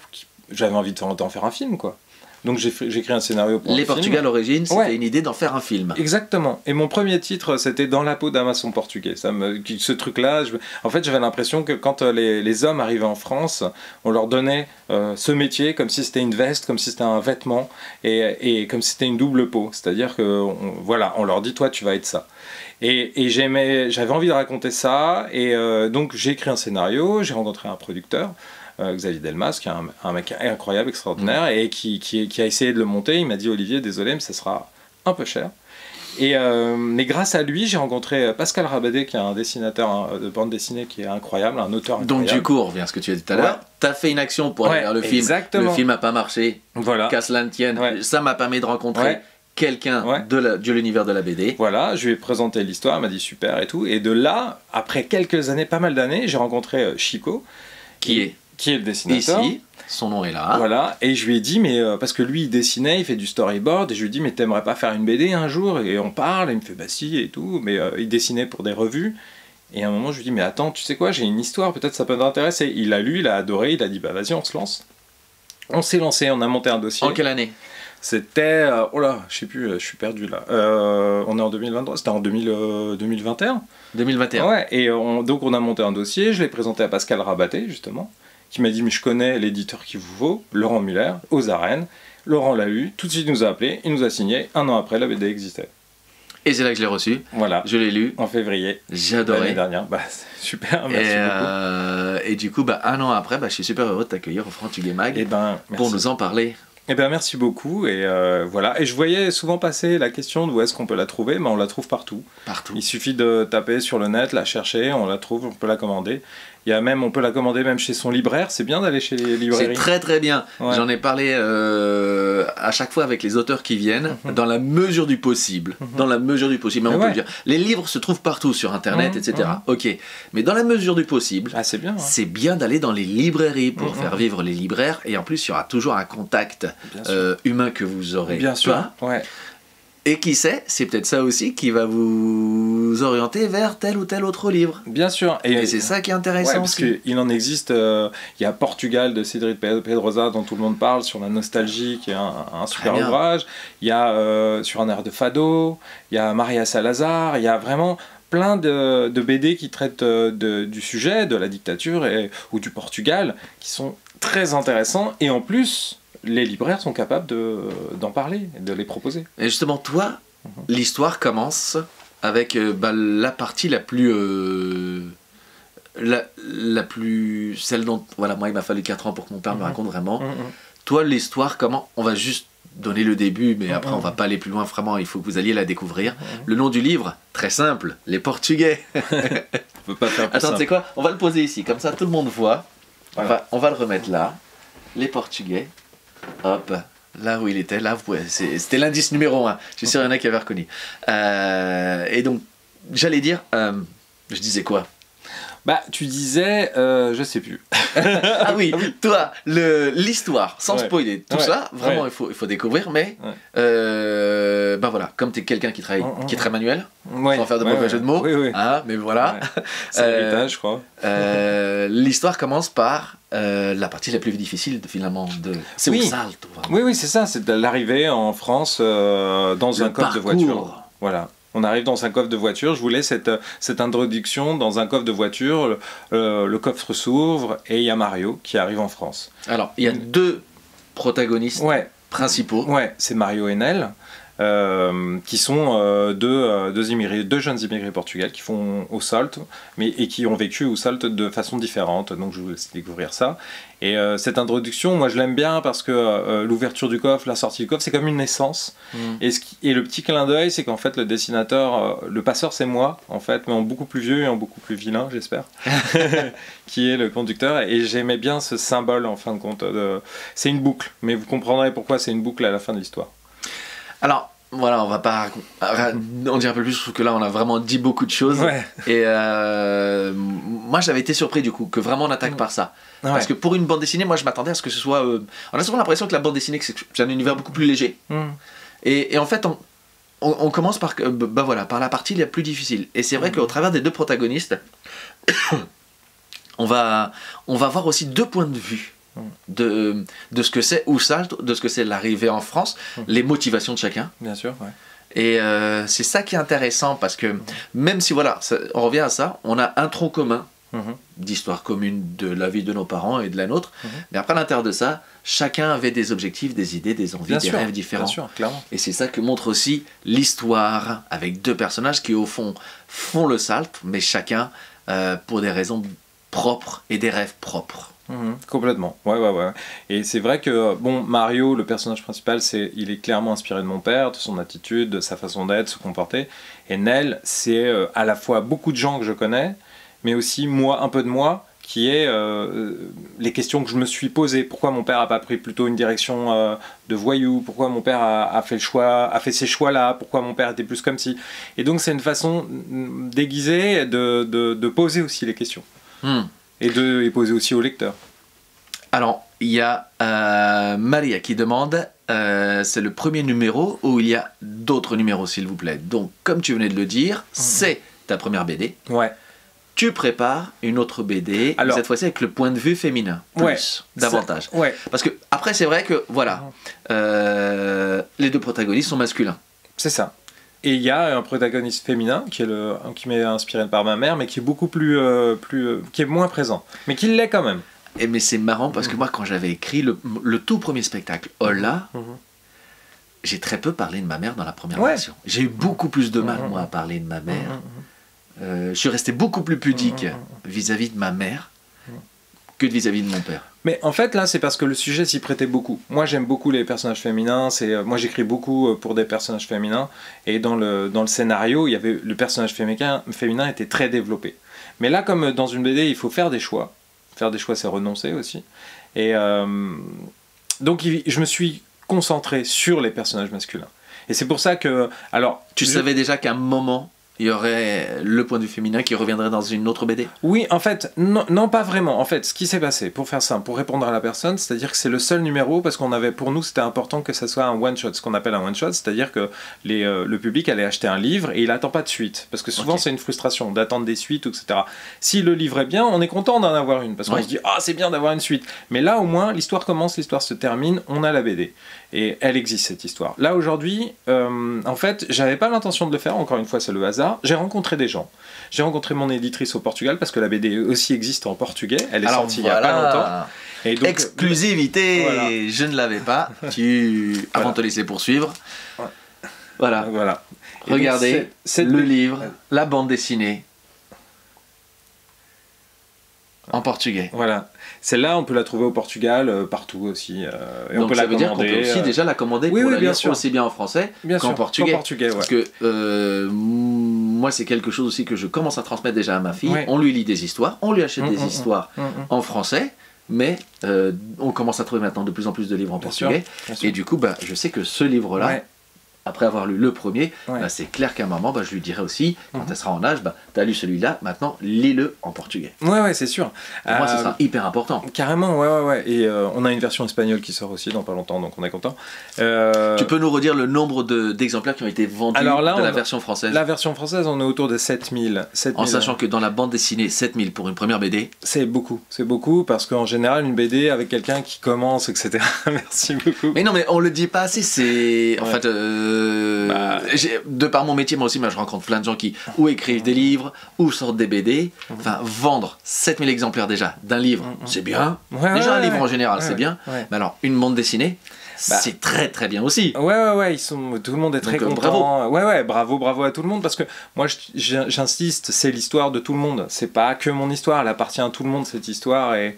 j'avais envie d'en faire un film, quoi. Donc j'ai écrit un scénario pour Les un Portugais film. à l'origine, c'était une idée d'en faire un film. Exactement. Et mon premier titre, c'était Dans la peau d'un maçon portugais. Ce truc-là, en fait, j'avais l'impression que quand les hommes arrivaient en France, on leur donnait ce métier comme si c'était une veste, comme si c'était un vêtement, et comme si c'était une double peau. C'est-à-dire que, on leur dit, toi, tu vas être ça. Et j'avais envie de raconter ça, et donc j'ai écrit un scénario, j'ai rencontré un producteur, Xavier Delmas, qui est un mec incroyable, extraordinaire, et qui a essayé de le monter. Il m'a dit, Olivier, désolé, mais ça sera un peu cher. Mais grâce à lui, j'ai rencontré Pascal Rabadet, qui est un dessinateur de bande dessinée qui est incroyable, un auteur incroyable. Donc du coup, on revient à ce que tu as dit tout à l'heure. Tu as fait une action pour aller vers le film. Exactement. Le film n'a pas marché. Voilà. Qu'à cela ne tienne. Ça m'a permis de rencontrer quelqu'un de l'univers de la BD. Voilà, je lui ai présenté l'histoire, il m'a dit super et tout. Et de là, après quelques années, pas mal d'années, j'ai rencontré Chico, qui est le dessinateur. Ici, son nom est là. Voilà, et je lui ai dit, mais parce que lui il dessinait, il fait du storyboard, et je lui ai dit, mais t'aimerais pas faire une BD un jour? Et on parle, et il me fait, bah si, et tout, mais il dessinait pour des revues. Et à un moment, je lui ai dit, mais attends, tu sais quoi, j'ai une histoire, peut-être ça peut t'intéresser. Il a lu, il a adoré, il a dit, bah vas-y, on se lance. On s'est lancé, on a monté un dossier. En quelle année? C'était, oh là, je sais plus, je suis perdu là. On est en 2023, c'était en 2021. 2021. Ouais, et donc on a monté un dossier, je l'ai présenté à Pascal Rabatet, justement, qui m'a dit, mais je connais l'éditeur qu'il vous faut, Laurent Muller, aux arènes. Laurent l'a eu, tout de suite il nous a appelé, il nous a signé, 1 an après la BD existait. Et c'est là que je l'ai reçu. Voilà. Je l'ai lu. En février. J'ai adoré. L'année dernière. Bah, super, merci beaucoup. Et du coup, 1 an après, je suis super heureux de t'accueillir au Portugais Mag pour nous en parler. Eh bien, merci beaucoup. Et voilà. Et je voyais souvent passer la question d'où est-ce qu'on peut la trouver, mais on la trouve partout. Partout. Il suffit de taper sur le net, la chercher, on la trouve, on peut la commander. On peut la commander même chez son libraire, c'est bien d'aller chez les librairies. C'est très très bien. Ouais. J'en ai parlé à chaque fois avec les auteurs qui viennent, dans la mesure du possible. Dans la mesure du possible, on peut le dire. Les livres se trouvent partout sur internet, etc. Ok, mais dans la mesure du possible, c'est bien, c'est bien d'aller dans les librairies pour faire vivre les libraires, et en plus il y aura toujours un contact humain que vous aurez. Bien sûr, ouais. Et qui sait, c'est peut-être ça aussi qui va vous orienter vers tel ou tel autre livre. Bien sûr. Et c'est ça qui est intéressant parce qu'il en existe, il y a Portugal de Cédric Pedrosa dont tout le monde parle, sur la nostalgie, qui est un super ouvrage. Il y a sur un air de fado, il y a Maria Salazar, il y a vraiment plein de BD qui traitent du sujet, de la dictature ou du Portugal, qui sont très intéressants. Et en plus, les libraires sont capables d'en parler, de les proposer. Et justement, toi, l'histoire commence avec la partie la plus... la plus... Celle dont... Voilà, moi, il m'a fallu 4 ans pour que mon père me raconte vraiment. Toi, l'histoire, comment... On va juste donner le début, mais après on va pas aller plus loin, vraiment, il faut que vous alliez la découvrir. Le nom du livre, très simple, Les Portugais. On peut pas faire plus Attends, tu sais simple. quoi? On va le poser ici, comme ça tout le monde voit. Voilà. On va le remettre là. Les Portugais. Hop, là où il était, là, c'était l'indice numéro 1. Je suis sûr qu'il y en a qui avaient reconnu. Et donc, j'allais dire, je disais quoi? Bah, tu disais, je sais plus. Ah oui, toi, l'histoire, sans spoiler, tout ça, vraiment, ouais. il faut découvrir, mais ben voilà, comme tu es quelqu'un qui est très manuel, sans faire de mauvais jeu de mots, hein, mais voilà. Ouais. C'est l'héritage, je crois. L'histoire commence par la partie la plus difficile, finalement, c'est au salto. Oui, c'est ça, c'est de l'arrivée en France dans un coffre de voiture. Voilà. On arrive dans un coffre de voiture, je voulais cette introduction dans un coffre de voiture, le coffre s'ouvre et il y a Mario qui arrive en France. Alors, il y a deux protagonistes principaux. Ouais, c'est Mario et Nel, qui sont deux jeunes immigrés portugais qui font au Salto, et qui ont vécu au Salto de façon différente, donc je vous laisse découvrir ça. Et cette introduction, moi je l'aime bien parce que l'ouverture du coffre, la sortie du coffre, c'est comme une naissance. Et le petit clin d'œil, c'est qu'en fait le dessinateur, le passeur c'est moi, en fait, mais en beaucoup plus vieux et en beaucoup plus vilain, j'espère, qui est le conducteur. Et j'aimais bien ce symbole, en fin de compte. C'est une boucle, mais vous comprendrez pourquoi c'est une boucle à la fin de l'histoire. Alors, voilà, on va pas en dire un peu plus, je trouve que là on a vraiment dit beaucoup de choses. Et moi j'avais été surpris du coup, que vraiment on attaque par ça. Parce que pour une bande dessinée, moi je m'attendais à ce que ce soit... on a souvent l'impression que la bande dessinée c'est un univers beaucoup plus léger. Et en fait on commence par la partie la plus difficile. Et c'est vrai qu'au travers des deux protagonistes, on va voir aussi deux points de vue. De ce que c'est Usalto, de ce que c'est l'arrivée en France, les motivations de chacun. Bien sûr, ouais. Et c'est ça qui est intéressant parce que même si on revient à ça, on a un tronc commun d'histoire commune de la vie de nos parents et de la nôtre, mais après à l'intérieur de ça, chacun avait des objectifs, des idées, des envies, des rêves différents. Bien sûr, clairement. Et c'est ça que montre aussi l'histoire avec deux personnages qui au fond font le Salto, mais chacun pour des raisons propres et des rêves propres. Complètement, ouais. Et c'est vrai que, bon, Mario, le personnage principal, il est clairement inspiré de mon père, de son attitude, de sa façon d'être, se comporter. Et Nel, c'est à la fois beaucoup de gens que je connais, mais aussi moi, un peu de moi, qui est les questions que je me suis posées. Pourquoi mon père n'a pas pris plutôt une direction de voyou? Pourquoi mon père a fait ces choix-là? Pourquoi mon père était plus comme ci? Et donc c'est une façon déguisée de poser aussi les questions. Et poser aussi au lecteur. Alors, il y a Maria qui demande, c'est le premier numéro ou il y a d'autres numéros s'il vous plaît. Donc, comme tu venais de le dire, c'est ta première BD. Ouais. Tu prépares une autre BD, cette fois-ci avec le point de vue féminin, davantage. Parce que après, c'est vrai que, voilà, les deux protagonistes sont masculins. C'est ça. Et il y a un protagoniste féminin qui m'est inspiré par ma mère, mais qui est beaucoup qui est moins présent, mais qui l'est quand même. Mais c'est marrant parce que moi, quand j'avais écrit le tout premier spectacle, Hola, j'ai très peu parlé de ma mère dans la première version. J'ai eu beaucoup plus de mal, moi, à parler de ma mère. Je suis resté beaucoup plus pudique vis-à-vis de ma mère que vis-à-vis de mon père. Mais en fait, là, c'est parce que le sujet s'y prêtait beaucoup. Moi, j'aime beaucoup les personnages féminins. Moi, j'écris beaucoup pour des personnages féminins. Et dans le scénario, le personnage féminin était très développé. Mais là, comme dans une BD, il faut faire des choix. Faire des choix, c'est renoncer aussi. Et donc, je me suis concentré sur les personnages masculins. Et c'est pour ça que... Alors, tu savais déjà qu'à un moment... il y aurait le point de vue féminin qui reviendrait dans une autre BD? Oui, en fait, non pas vraiment. En fait, ce qui s'est passé, pour faire simple, pour répondre à la personne, c'est-à-dire que c'est le seul numéro, parce pour nous, c'était important que ça soit un one-shot, ce qu'on appelle un one-shot, c'est-à-dire que le public allait acheter un livre et il n'attend pas de suite. Parce que souvent, c'est une frustration d'attendre des suites, etc. Si le livre est bien, on est content d'en avoir une, parce qu'on se dit « Ah, c'est bien d'avoir une suite !» Mais là, au moins, l'histoire commence, l'histoire se termine, on a la BD. Et elle existe, cette histoire. Là, aujourd'hui, en fait, j'avais pas l'intention de le faire, encore une fois, c'est le hasard. J'ai rencontré des gens. J'ai rencontré mon éditrice au Portugal, parce que la BD aussi existe en portugais. Elle est sortie il y a pas longtemps. Et donc, exclusivité, je ne l'avais pas. Avant de te laisser poursuivre. Voilà. Regardez, le livre, la bande dessinée. En portugais. Voilà. Celle-là, on peut la trouver au Portugal, partout aussi. Et Donc on peut ça la veut dire qu'on commander. peut aussi déjà la commander pour la bien lire sûr. aussi bien en français Bien qu'en sûr, portugais. qu'en portugais, ouais. Parce que moi, c'est quelque chose aussi que je commence à transmettre déjà à ma fille. Ouais. On lui lit des histoires, on lui achète des histoires Mm, mm. en français, mais on commence à trouver maintenant de plus en plus de livres en Bien sûr, portugais. bien sûr. Et du coup, je sais que ce livre-là, Ouais. après avoir lu le premier, Ouais. c'est clair qu'à un moment, je lui dirai aussi, quand elle sera en âge, t'as lu celui-là, maintenant lis-le en portugais. Ouais, c'est sûr. Pour moi, ce sera hyper important. Carrément, ouais. Et on a une version espagnole qui sort aussi dans pas longtemps, donc on est content. Tu peux nous redire le nombre d'exemplaires qui ont été vendus Alors là, de la version française? La version française, on est autour de 7000. En sachant que dans la bande dessinée, 7000 pour une première BD. C'est beaucoup, parce qu'en général, une BD avec quelqu'un qui commence, etc. Merci beaucoup. Mais non, mais on le dit pas assez, c'est... En Ouais. fait, de par mon métier, moi aussi, je rencontre plein de gens qui ou écrivent des livres, ou sortent des BD. Enfin, vendre 7000 exemplaires déjà d'un livre, c'est bien. Ouais, Déjà, un ouais, livre ouais. en général, c'est Ouais, bien. ouais. Mais alors, une bande dessinée, c'est très très bien aussi. Ouais, tout le monde est très Donc, content. Ouais, bravo à tout le monde, parce que moi j'insiste, c'est l'histoire de tout le monde. C'est pas que mon histoire, elle appartient à tout le monde cette histoire. Et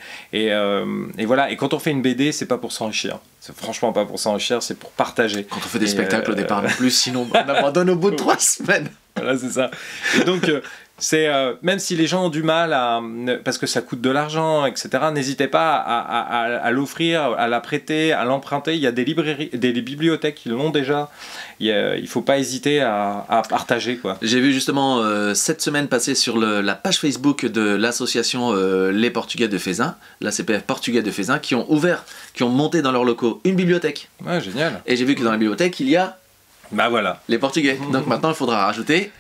voilà. Et quand on fait une BD, c'est pas pour s'enrichir. C'est franchement pas pour s'enrichir, c'est pour partager. Quand on fait des spectacles au départ non plus, sinon on abandonne au bout de 3 semaines. Voilà, c'est ça. Et donc, c'est même si les gens ont du mal parce que ça coûte de l'argent, etc., n'hésitez pas à l'offrir, à la prêter, à l'emprunter. Il y a des librairies, des bibliothèques qui l'ont déjà. Il faut pas hésiter à partager, quoi. J'ai vu justement cette semaine passer sur la page Facebook de l'association Les Portugais de Faisin, la CPF Portugais de Faisin, qui ont monté dans leurs locaux une bibliothèque. Ouais, génial. Et j'ai vu que dans la bibliothèque, il y a Bah voilà. les Portugais. Donc maintenant, il faudra rajouter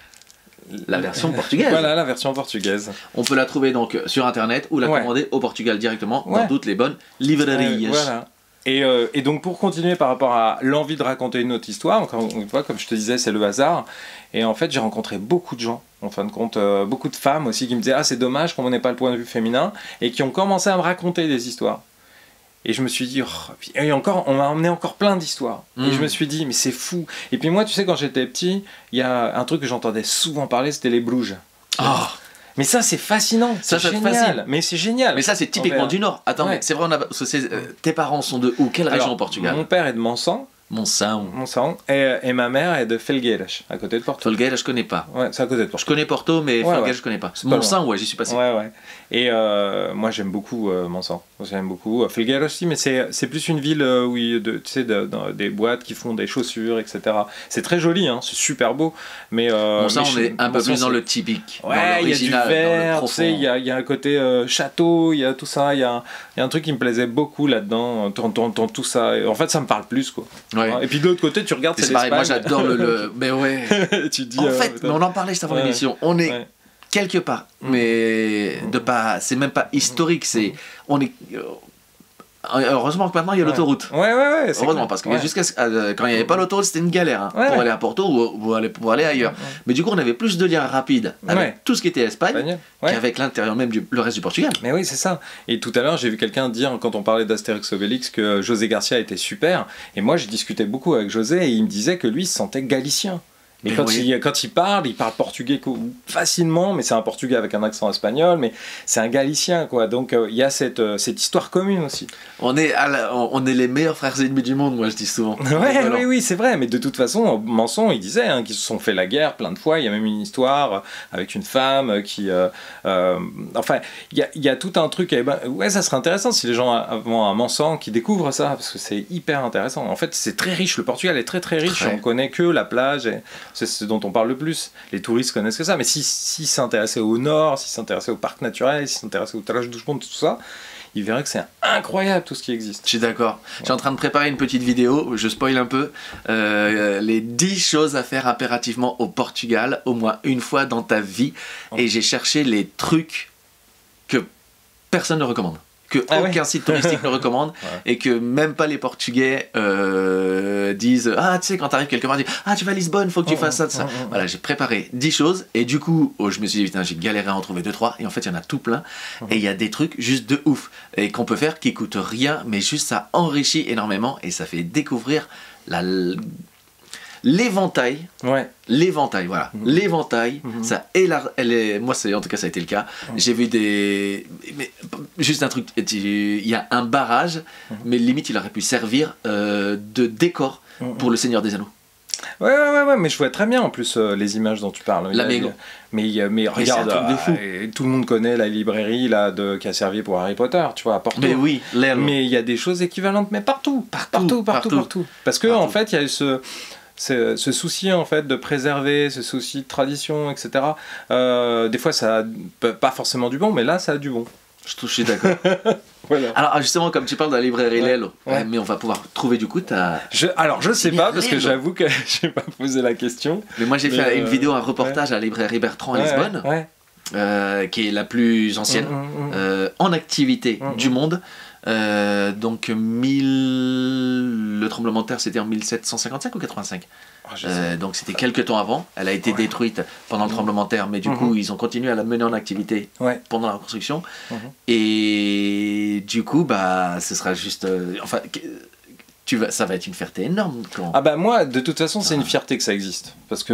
la version portugaise. Voilà, la version portugaise. On peut la trouver donc sur internet ou la Ouais. commander au Portugal directement Ouais. dans toutes les bonnes librairies. Voilà. Et donc pour continuer par rapport à l'envie de raconter une autre histoire, encore une fois, comme je te disais, c'est le hasard. Et en fait, j'ai rencontré beaucoup de gens, en fin de compte, beaucoup de femmes aussi qui me disaient « Ah, c'est dommage qu'on n'ait pas le point de vue féminin » et qui ont commencé à me raconter des histoires. Et je me suis dit, on m'a emmené encore plein d'histoires. Et je me suis dit, mais c'est fou. Et puis moi, tu sais, quand j'étais petit, il y a un truc que j'entendais souvent parler, c'était les bruges. Oh. Mais ça, c'est fascinant. Ça C'est te génial. fascine. Mais c'est génial. Mais ça, c'est typiquement du Nord. Attends, Ouais. mais c'est vrai, tes parents sont de où? Quelle région Alors, au Portugal? Mon père est de Monção, Monção. et ma mère est de Felgueiras, à côté de Porto. Folgueira, je connais pas. Ouais, c'est à côté de Je Porto. connais Porto, mais Ouais, Folgueira, ouais. je connais pas. C'est pas Monção, ouais, j'y suis passé. Ouais. Et moi, j'aime beaucoup Monção. J'aime beaucoup Felgueiras aussi, mais c'est plus une ville où il y a tu sais, des boîtes qui font des chaussures, etc. C'est très joli, hein, c'est super beau. Mais Monção, on est un peu Monção, plus dans c'est- le typique. Ouais, dans il y a du l'original, dans le vert, tu profond. sais, il y a un côté château, il y a tout ça, il y a un truc qui me plaisait beaucoup là-dedans, dans tout ça. Et en fait, ça me parle plus, quoi. Ouais. Et puis de l'autre côté, tu regardes, C'est c'est pareil, moi l'Espagne. j'adore mais ouais. Tu te dis, En fait, putain. mais on en parlait juste avant Ouais. l'émission. On est Ouais. quelque part, mais c'est même pas historique. On est. Heureusement que maintenant il y a l'autoroute. Ouais, c'est Heureusement, clair. parce que Ouais. quand il n'y avait pas l'autoroute, c'était une galère hein, Ouais, pour ouais. aller à Porto ou pour aller ailleurs. Mais du coup, on avait plus de liens rapides avec Ouais. tout ce qui était Espagne Espagnol. Ouais. qu'avec l'intérieur même le reste du Portugal. Mais oui, c'est ça. Et tout à l'heure, j'ai vu quelqu'un dire, quand on parlait d'Astérix Obélix, que José Garcia était super. Et moi, j'ai discuté beaucoup avec José et il me disait que lui, il se sentait galicien. Mais Mais quand, oui. quand il parle portugais facilement, mais c'est un portugais avec un accent espagnol, mais c'est un galicien, quoi. Donc il y a cette histoire commune aussi. On est les meilleurs frères ennemis du monde, moi je dis souvent. Ouais, oui, c'est vrai. Mais de toute façon, Manson, il disait qu'ils se sont fait la guerre plein de fois. Il y a même une histoire avec une femme qui... enfin, il y a tout un truc... ouais, ça serait intéressant si les gens vont à Manson qui découvrent ça, parce que c'est hyper intéressant. En fait, c'est très riche. Le Portugal est très, très riche. Très. On connaît que la plage, et c'est ce dont on parle le plus. Les touristes connaissent que ça. Mais s'ils s'intéressaient au nord, s'ils s'intéressaient au parc naturel, s'ils s'intéressaient au Trás dos Montes, tout ça, ils verraient que c'est incroyable tout ce qui existe. Je suis d'accord. Je suis en train de préparer une petite vidéo, je spoil un peu, les 10 choses à faire impérativement au Portugal, au moins une fois dans ta vie. Et j'ai cherché les trucs que personne ne recommande. Que aucun site touristique ne recommande. Et que même pas les Portugais disent « Ah, tu sais, quand t'arrives quelque part, tu dis « Ah, tu vas à Lisbonne, faut que tu fasses ça, ça. » Voilà, j'ai préparé 10 choses. Et du coup, je me suis dit « Putain, j'ai galéré à en trouver 2-3. » Et en fait, il y en a tout plein. Et il y a des trucs juste de ouf. Et qu'on peut faire qui coûtent rien, mais juste ça enrichit énormément. Et ça fait découvrir l'éventail, Ouais. l'éventail, voilà, l'éventail, ça moi en tout cas ça a été le cas. J'ai vu mais juste un truc, il y a un barrage, mais limite il aurait pu servir de décor pour le Seigneur des Anneaux. Ouais, mais je vois très bien en plus les images dont tu parles. Mais regarde, c'est un truc de fou. Tout le monde connaît la librairie là, qui a servi pour Harry Potter, tu vois, à Porto. Mais oui, mais il y a des choses équivalentes, mais partout. Parce que en fait, il y a eu ce souci en fait de préserver, ce souci de tradition, etc. Des fois, ça a pas forcément du bon, mais là, ça a du bon. Je suis d'accord. Voilà. Alors justement, comme tu parles de la librairie Lello, Ouais. mais on va pouvoir trouver du coup Alors je sais pas parce que Lello. j'avoue que j'ai pas posé la question. Mais moi j'ai fait une vidéo, un reportage à la librairie Bertrand à Lisbonne, qui est la plus ancienne en activité du monde. Donc le tremblement de terre c'était en 1755 ou 85. Donc c'était quelques temps avant. Elle a été détruite pendant le tremblement de terre, mais du coup ils ont continué à la mener en activité pendant la reconstruction. Et du coup ce sera juste ça va être une fierté énorme quand... Ah bah moi de toute façon c'est une fierté que ça existe parce que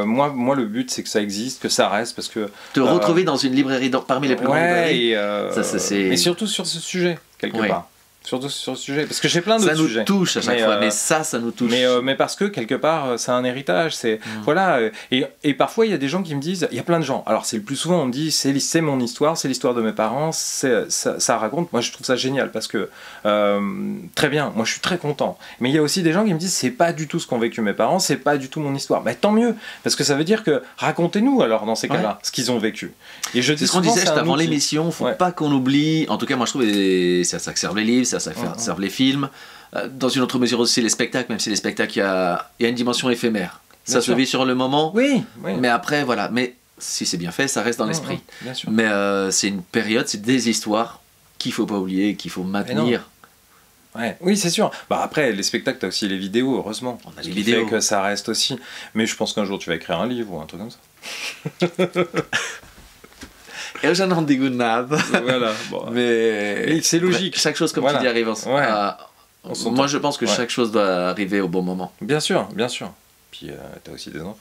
moi le but c'est que ça existe, que ça reste, parce que te retrouver dans une librairie parmi les plus grandes librairies, mais surtout sur ce sujet quelque part. Surtout sur ce sujet, parce que j'ai plein d'autres sujets. Ça nous touche à chaque fois, mais ça nous touche. Mais parce que quelque part, c'est un héritage. Voilà. Et parfois, il y a des gens qui me disent, il y a plein de gens. Alors, c'est le plus souvent, on me dit, c'est mon histoire, c'est l'histoire de mes parents, ça raconte. Moi, je trouve ça génial parce que très bien. Moi, je suis très content. Mais il y a aussi des gens qui me disent, c'est pas du tout ce qu'ont vécu mes parents, c'est pas du tout mon histoire. Mais tant mieux, parce que ça veut dire que racontez-nous alors dans ces cas-là ce qu'ils ont vécu. Et je dis c'est ce qu'on disait juste avant l'émission. Faut pas qu'on oublie. En tout cas, moi, je trouve c'est à ça que servent les livres. Ça servent les films, dans une autre mesure aussi les spectacles, même si les spectacles, il y a une dimension éphémère. Ça se vit sur le moment, mais après, voilà. Mais si c'est bien fait, ça reste dans l'esprit. Bien sûr. Mais c'est une période, c'est des histoires qu'il faut pas oublier, qu'il faut maintenir. Oui, c'est sûr. Après, les spectacles, t'as aussi les vidéos, heureusement. On a Ce les qui vidéos. fait que ça reste aussi. Mais je pense qu'un jour, tu vas écrire un livre ou un truc comme ça. Eu já não digo nada. Voilà. Mais c'est logique. Chaque chose, comme tu dis, arrive moi, je pense que chaque chose doit arriver au bon moment. Bien sûr. Puis, t'as aussi des enfants.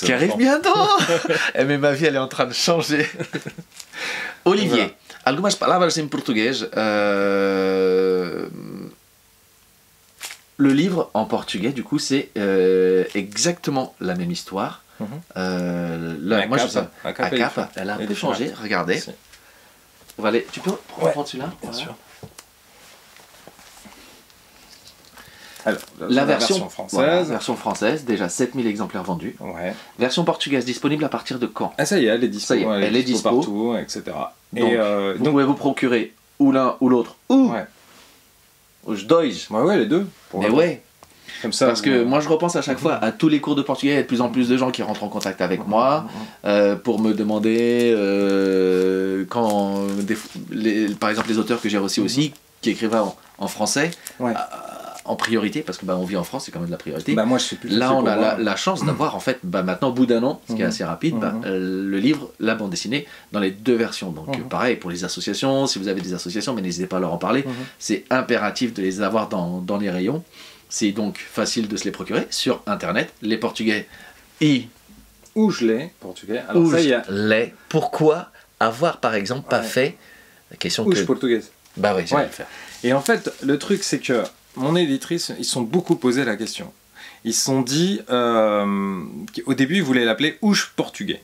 Qui arrivent bientôt. Mais ma vie, elle est en train de changer. Olivier, algumas palavras em português. Le livre en portugais, du coup, c'est exactement la même histoire. Là, moi, je sais. La capa, elle a un peu changé. Regardez. Si. On va aller. Tu peux prendre celui-là? Bien sûr. Alors, la version française. Version française, déjà 7000 exemplaires vendus. Version portugaise disponible à partir de quand? Ah, ça y est, elle est dispo. Elle est dispo partout, etc. Donc, vous pouvez vous procurer ou l'un ou l'autre, ou os dois. Les deux. Mais comme ça, parce que moi je repense à chaque fois à tous les cours de portugais, il y a de plus en plus de gens qui rentrent en contact avec moi pour me demander quand par exemple les auteurs que j'ai reçus aussi qui écrivaient en français en priorité, parce que on vit en France, c'est quand même de la priorité. Moi, je sais plus. Là on a la chance d'avoir en fait maintenant au bout d'un an, ce qui est assez rapide, le livre, la bande dessinée dans les deux versions. Donc pareil pour les associations, si vous avez des associations, mais n'hésitez pas à leur en parler, c'est impératif de les avoir dans les rayons. C'est donc facile de se les procurer sur internet. Les Portugais où je l'ai portugais. Alors ça y est. Pourquoi avoir par exemple pas fait la question que portugaise. J'allais le faire. Et en fait, le truc c'est que mon éditrice, ils sont beaucoup posé la question. Ils se sont dit au début ils voulaient l'appeler Ouche portugais.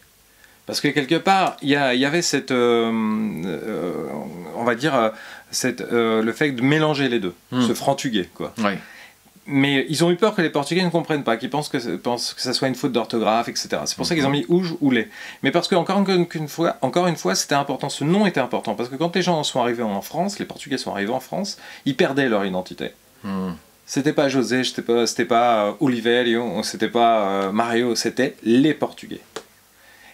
Parce que quelque part, il y avait cette, on va dire, le fait de mélanger les deux, ce frantuguais, quoi. Mais ils ont eu peur que les Portugais ne comprennent pas, qu'ils pensent que ça soit une faute d'orthographe, etc. C'est pour ça qu'ils ont mis ouge ou lait. Mais parce que encore une fois, c'était important. Ce nom était important parce que quand les gens sont arrivés en France, les Portugais sont arrivés en France, ils perdaient leur identité. C'était pas José, c'était pas Oliverio, c'était pas Mario, c'était les Portugais.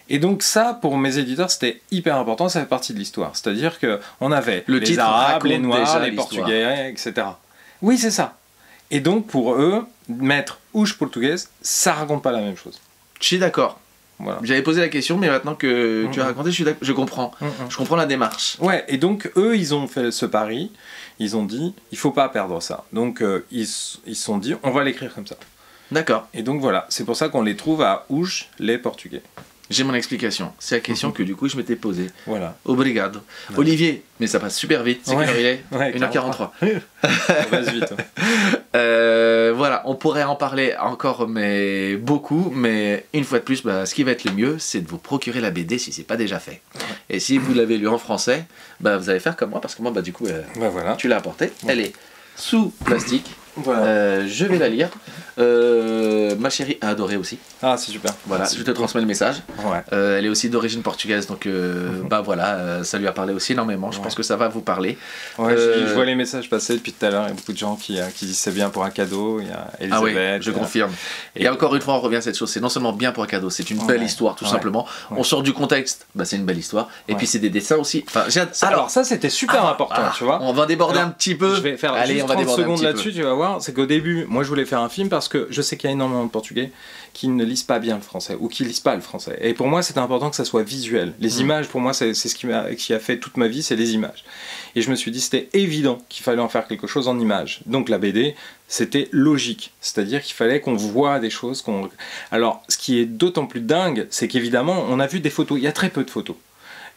Et donc ça, pour mes éditeurs, c'était hyper important. Ça fait partie de l'histoire. C'est-à-dire que on avait les Arabes, les Noirs, les Portugais, etc. Oui, c'est ça. Et donc, pour eux, mettre ouche portugaise, ça raconte pas la même chose. Je suis d'accord. Voilà. J'avais posé la question, mais maintenant que tu as raconté, je comprends. Je comprends la démarche. Et donc, eux, ils ont fait ce pari. Ils ont dit, il faut pas perdre ça. Donc, ils se sont dit, on va l'écrire comme ça. D'accord. Et donc voilà, c'est pour ça qu'on les trouve à Ouge, les Portugais. J'ai mon explication. C'est la question que du coup je m'étais posée. Voilà. Obrigado. Ouais. Olivier, mais ça passe super vite. C'est Ouais. quelle heure il est Ouais, 1h43. Ça passe vite. Voilà, on pourrait en parler encore, mais beaucoup. Mais une fois de plus, ce qui va être le mieux, c'est de vous procurer la BD si c'est pas déjà fait. Et si vous l'avez lu en français, vous allez faire comme moi, parce que moi, du coup, Voilà. tu l'as apporté. Elle est sous plastique. Voilà. Je vais la lire. Ma chérie a adoré aussi. Ah, c'est super. Voilà, je te transmets le message. Ouais. Elle est aussi d'origine portugaise, donc ça lui a parlé aussi énormément. Je pense que ça va vous parler. Ouais, je vois les messages passer depuis tout à l'heure. Il y a beaucoup de gens qui disent c'est bien pour un cadeau. Il y a Elisabeth. Ah oui, je confirme. Et encore une fois, on revient à cette chose. C'est non seulement bien pour un cadeau, c'est une belle histoire, tout simplement. Ouais. On sort du contexte, c'est une belle histoire. Et puis c'est des dessins aussi. Enfin, alors ça, c'était super important, tu vois. On va déborder un petit peu. Je vais faire juste 30 secondes là-dessus, tu vas voir. C'est qu'au début, moi, je voulais faire un film parce que je sais qu'il y a énormément de Portugais qui ne lisent pas bien le français ou qui lisent pas le français. Et pour moi, c'était important que ça soit visuel. Les images, pour moi, c'est ce qui a fait toute ma vie, c'est les images. Et je me suis dit, c'était évident qu'il fallait en faire quelque chose en images. Donc la BD, c'était logique. C'est-à-dire qu'il fallait qu'on voit des choses. Alors, ce qui est d'autant plus dingue, c'est qu'évidemment, on a vu des photos. Il y a très peu de photos.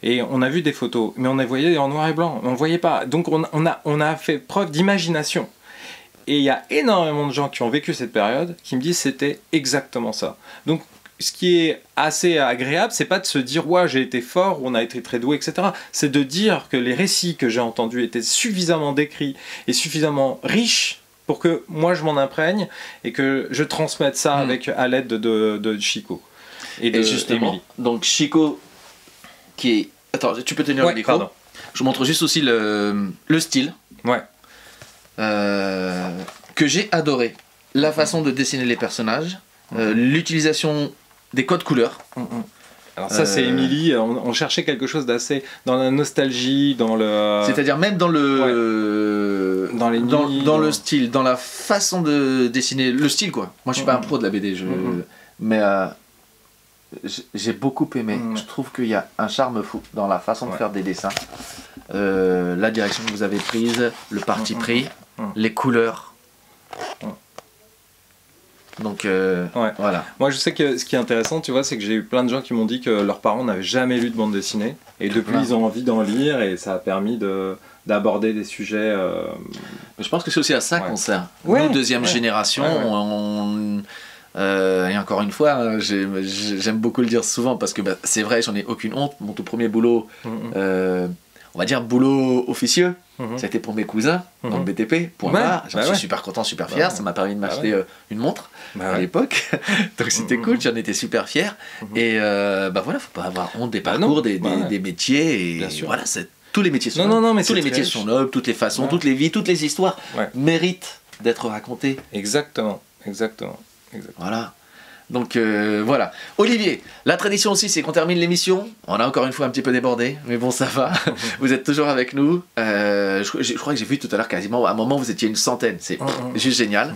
Et on a vu des photos, mais on les voyait en noir et blanc. On ne voyait pas. Donc on a fait preuve d'imagination. Et il y a énormément de gens qui ont vécu cette période qui me disent c'était exactement ça. Donc ce qui est assez agréable, c'est pas de se dire ouais j'ai été fort, on a été très doué, etc. C'est de dire que les récits que j'ai entendus étaient suffisamment décrits et suffisamment riches pour que moi je m'en imprègne et que je transmette ça à l'aide de Chico. Et justement, donc Chico qui est... Attends, tu peux tenir le micro. Pardon. Je vous montre juste aussi le style. Ouais. Que j'ai adoré. La façon de dessiner les personnages, l'utilisation des codes couleurs. Alors ça c'est Émilie, on cherchait quelque chose d'assez dans la nostalgie, dans le... C'est-à-dire même dans le... Dans les nuits, dans le style, dans la façon de dessiner, le style quoi. Moi je suis pas un pro de la BD, mais j'ai beaucoup aimé. Je trouve qu'il y a un charme fou dans la façon de faire des dessins. La direction que vous avez prise, le parti pris, les couleurs. Donc voilà. Moi je sais que ce qui est intéressant, tu vois, c'est que j'ai eu plein de gens qui m'ont dit que leurs parents n'avaient jamais lu de bande dessinée et depuis ils ont envie d'en lire et ça a permis d'aborder des sujets. Je pense que c'est aussi à ça qu'on sert. Nous, deuxième génération, et encore une fois, j'aime beaucoup le dire souvent parce que c'est vrai, j'en ai aucune honte. Mon tout premier boulot, on va dire boulot officieux, ça a été pour mes cousins dans le BTP. Pour moi, j'en suis super content, super fier. Ça m'a permis de m'acheter une montre à l'époque. Donc c'était cool, j'en étais super fier. Et voilà, faut pas avoir honte des parcours, des métiers. Et voilà, tous les métiers sont nobles. Tous les métiers sont nobles, toutes les façons, toutes les vies, toutes les histoires méritent d'être racontées. Exactement. Voilà. Donc voilà. Olivier, la tradition aussi c'est qu'on termine l'émission. On a encore une fois un petit peu débordé, mais bon ça va. Vous êtes toujours avec nous. Je crois que j'ai vu tout à l'heure quasiment, à un moment vous étiez une centaine. C'est juste génial.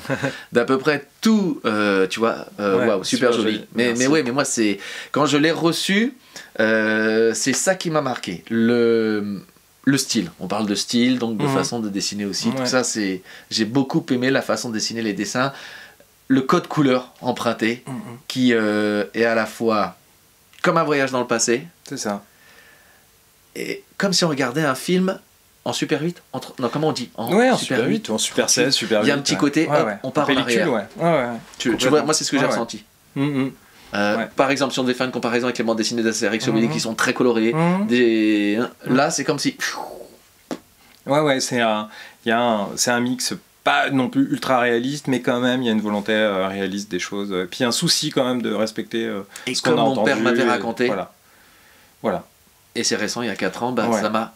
D'à peu près tout, tu vois, waouh, super joli. Mais moi c'est... Quand je l'ai reçu, c'est ça qui m'a marqué. Le style, on parle de style, donc de façon de dessiner aussi. Tout ça, j'ai beaucoup aimé la façon de dessiner les dessins. Le code couleur emprunté, qui est à la fois comme un voyage dans le passé. C'est ça. Et comme si on regardait un film en Super 8. Non, comment on dit en Super 8 ou en Super 16, Super 8. Il y a un petit côté, on part en arrière. Tu vois, moi c'est ce que j'ai ressenti. Par exemple, si on devait faire une comparaison avec les bandes dessinées d'Astérix Obélix qui sont très colorées, là c'est comme si... c'est un mix pas non plus ultra réaliste, mais quand même il y a une volonté réaliste des choses, puis un souci quand même de respecter ce qu'on a entendu. Et comme mon père m'avait raconté, voilà. Et c'est récent, il y a 4 ans, ça m'a...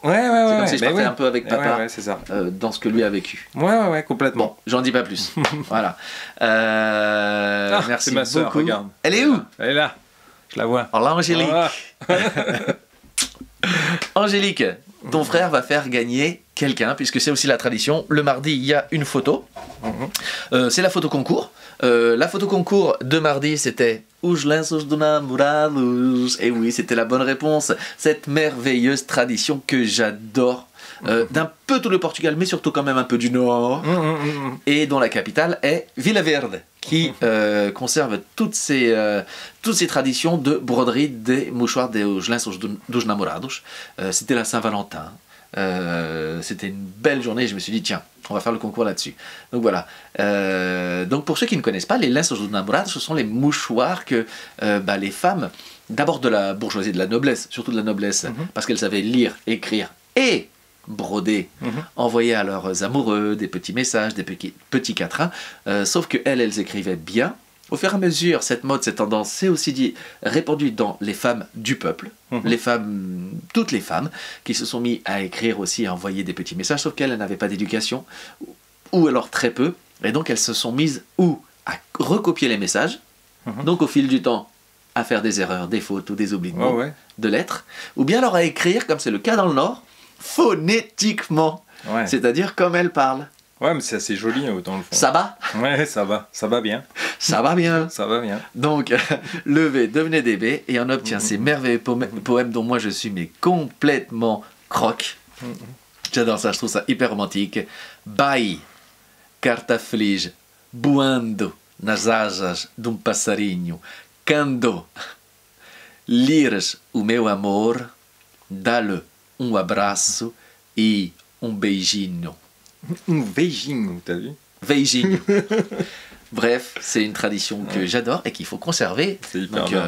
C'est comme si je partais un peu avec papa c'est ça. dans ce que lui a vécu. Complètement. Bon, j'en dis pas plus. Voilà. Merci c'est ma sœur, beaucoup. Regarde. Elle est où? Elle est là. Je la vois. Oh là, Angélique. Angélique, ton frère va faire gagner quelqu'un, puisque c'est aussi la tradition. Le mardi, il y a une photo. C'est la photo concours. La photo concours de mardi, c'était Os lenços de namorados. Et oui, c'était la bonne réponse. Cette merveilleuse tradition que j'adore. d'un peu tout le Portugal, mais surtout quand même un peu du nord, et dont la capitale est Vila Verde, qui conserve toutes ces traditions de broderie des mouchoirs dos lenços dos namorados. C'était la Saint-Valentin. C'était une belle journée, je me suis dit tiens, on va faire le concours là-dessus. Donc voilà. Donc pour ceux qui ne connaissent pas, les lenços dos namorados, ce sont les mouchoirs que les femmes, d'abord de la bourgeoisie, de la noblesse, surtout de la noblesse, parce qu'elles savaient lire, écrire et broder, envoyaient à leurs amoureux des petits messages, des petits quatrains, sauf qu'elles écrivaient bien. Au fur et à mesure, cette mode, cette tendance s'est aussi répandue dans les femmes du peuple, toutes les femmes, qui se sont mis à écrire aussi, à envoyer des petits messages, sauf qu'elles n'avaient pas d'éducation, ou alors très peu, et donc elles se sont mises ou à recopier les messages, donc au fil du temps, à faire des erreurs, des fautes ou des oublis de mots, de lettres, ou bien alors à écrire, comme c'est le cas dans le Nord, phonétiquement, c'est-à-dire comme elles parlent. Ouais, mais c'est assez joli dans le fond. Ça va ? Ouais, ça va bien. Ça va bien. Ça va bien. Donc, le V devenait des B et on obtient ces merveilleux poèmes dont moi je suis mais complètement croque. J'adore ça, je trouve ça hyper romantique. Bai, carta flige, buando nas asas passarinho, quando lires o meu amor, dá-le abraço e beijinho. Beijinho, t'as vu? Beijinho. Bref, c'est une tradition que j'adore et qu'il faut conserver. C'est hyper donc, bien.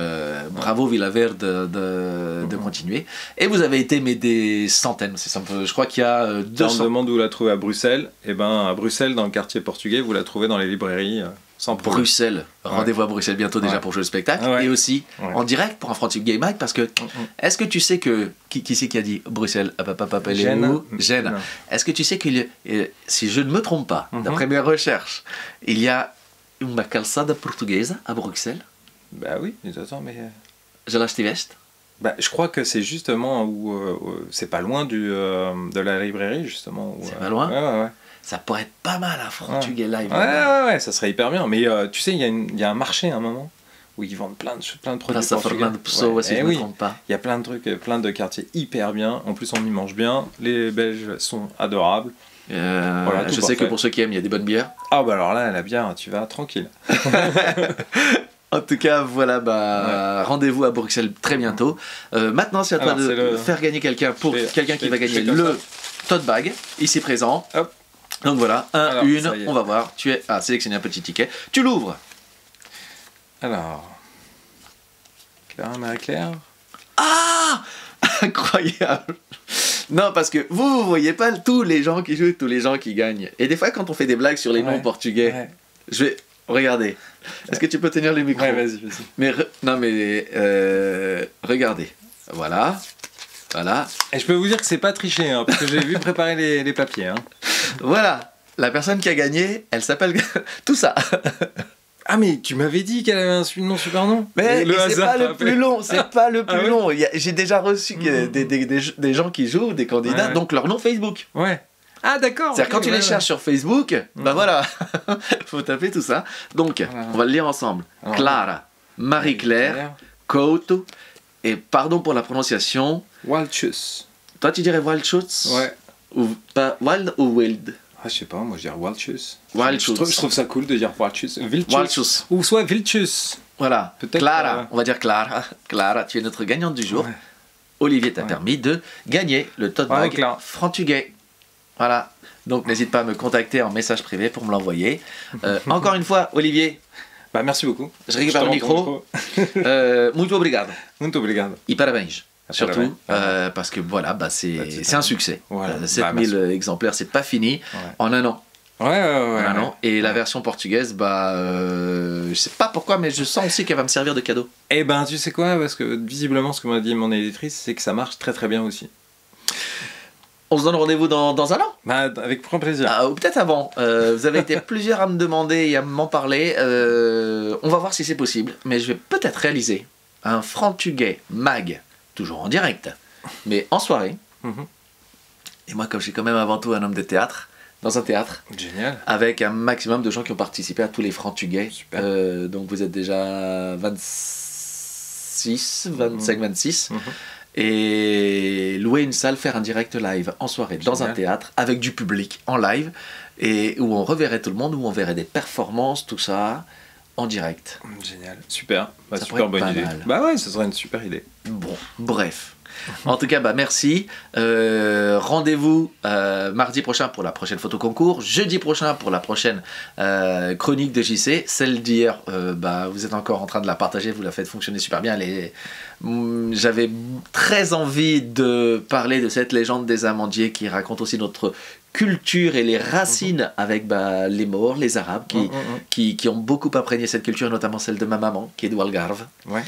Bravo Vila Verde de continuer. Et vous avez été mais des centaines. Je crois qu'il y a On 200. me demande où la trouver à Bruxelles. Et ben à Bruxelles, dans le quartier portugais, vous la trouvez dans les librairies sans problème. Bruxelles. Rendez-vous à Bruxelles bientôt déjà pour jouer le spectacle. Et aussi en direct pour un Frantic Gay Mag parce que est-ce que tu sais que qui c'est qui a dit Bruxelles? Gênes. Gênes. Est-ce que tu sais qu'il si je ne me trompe pas, d'après mes recherches, il y a uma calçada portuguesa à Bruxelles? Bah oui, mais attends, mais... Já lá estiveste? Bah, je crois que c'est justement où... c'est pas loin de la librairie, justement. C'est pas loin? Ouais. Ça pourrait être pas mal à Frantuguais Live. Ouais, ça serait hyper bien. Mais tu sais, il y a un marché à un moment où ils vendent plein de produits Place à portugais. Fernando Pessoa, si je ne me trompe pas. Il y a plein de trucs, plein de quartiers hyper bien. En plus, on y mange bien. Les Belges sont adorables. Voilà, je sais que pour ceux qui aiment, il y a des bonnes bières. Ah bah alors là, la bière, tu vas tranquille. En tout cas, voilà, rendez-vous à Bruxelles très bientôt. Maintenant, c'est à toi de faire gagner quelqu'un qui va gagner le tote bag, ici présent. Hop. Donc voilà, on va voir. Tu es à sélectionner un petit ticket. Tu l'ouvres. Alors, Marie-Claire. Ah, incroyable. Non, parce que vous voyez pas tous les gens qui jouent, tous les gens qui gagnent. Et des fois, quand on fait des blagues sur les noms portugais, je vais... Regardez. Est-ce que tu peux tenir le micro? Ouais, vas-y. Mais regardez. Voilà. Et je peux vous dire que c'est pas triché, parce que j'ai vu préparer les papiers. Voilà. La personne qui a gagné, elle s'appelle... Tout ça. Ah mais tu m'avais dit qu'elle avait un nom super nom. Mais c'est pas le plus long, c'est pas le plus long. J'ai déjà reçu des gens qui jouent, des candidats, donc leur nom Facebook. Ouais. Ah d'accord. C'est-à-dire quand tu les cherches sur Facebook, bah voilà, faut taper tout ça. Donc on va le lire ensemble. Clara, Marie-Claire, Couto, et pardon pour la prononciation. Waldschutz. Toi tu dirais Waldschutz? Ouais. Ou pas Wild ou Wild? Ah, je sais pas, moi je dirais Waldschutz. Je trouve ça cool de dire Waldschutz. Waldschutz. Ou soit Wildschutz. Voilà. Clara, on va dire Clara. Clara, tu es notre gagnante du jour. Ouais. Olivier t'a permis de gagner le tote bag Frantuguais. Voilà. Donc n'hésite pas à me contacter en message privé pour me l'envoyer. Encore une fois, Olivier. Bah merci beaucoup. Je récupère le micro. Muito obrigado. Muito obrigado. E parabéns. Surtout parce que voilà, c'est un succès. Voilà. 7000 exemplaires, c'est pas fini en un an. Ouais. Et la version portugaise, je sais pas pourquoi, mais je sens aussi qu'elle va me servir de cadeau. Eh ben, tu sais quoi, parce que visiblement, ce que m'a dit mon éditrice, c'est que ça marche très très bien aussi. On se donne rendez-vous dans un an? Bah, avec grand plaisir. Ou peut-être avant. Vous avez été plusieurs à me demander et à m'en parler. On va voir si c'est possible, mais je vais peut-être réaliser un Frantuguais mag, toujours en direct, mais en soirée. Et moi, comme je suis quand même avant tout un homme de théâtre, dans un théâtre. Génial. Avec un maximum de gens qui ont participé à tous les Frantuguais. Donc vous êtes déjà 26, 25, 26. et louer une salle, faire un direct live en soirée dans un théâtre avec du public en live et où on reverrait tout le monde, où on verrait des performances, tout ça en direct. Génial, super, Ça super pourrait être bonne pas idée. mal. Bah ouais, ce serait une super idée. Bon, bref. En tout cas, merci. Rendez-vous mardi prochain pour la prochaine photo concours, jeudi prochain pour la prochaine chronique de JC. Celle d'hier, vous êtes encore en train de la partager, vous la faites fonctionner super bien. J'avais très envie de parler de cette légende des amandiers qui raconte aussi notre culture et les racines avec les Maures, les Arabes qui ont beaucoup imprégné cette culture, et notamment celle de ma maman qui est de Walgarve. Ouais.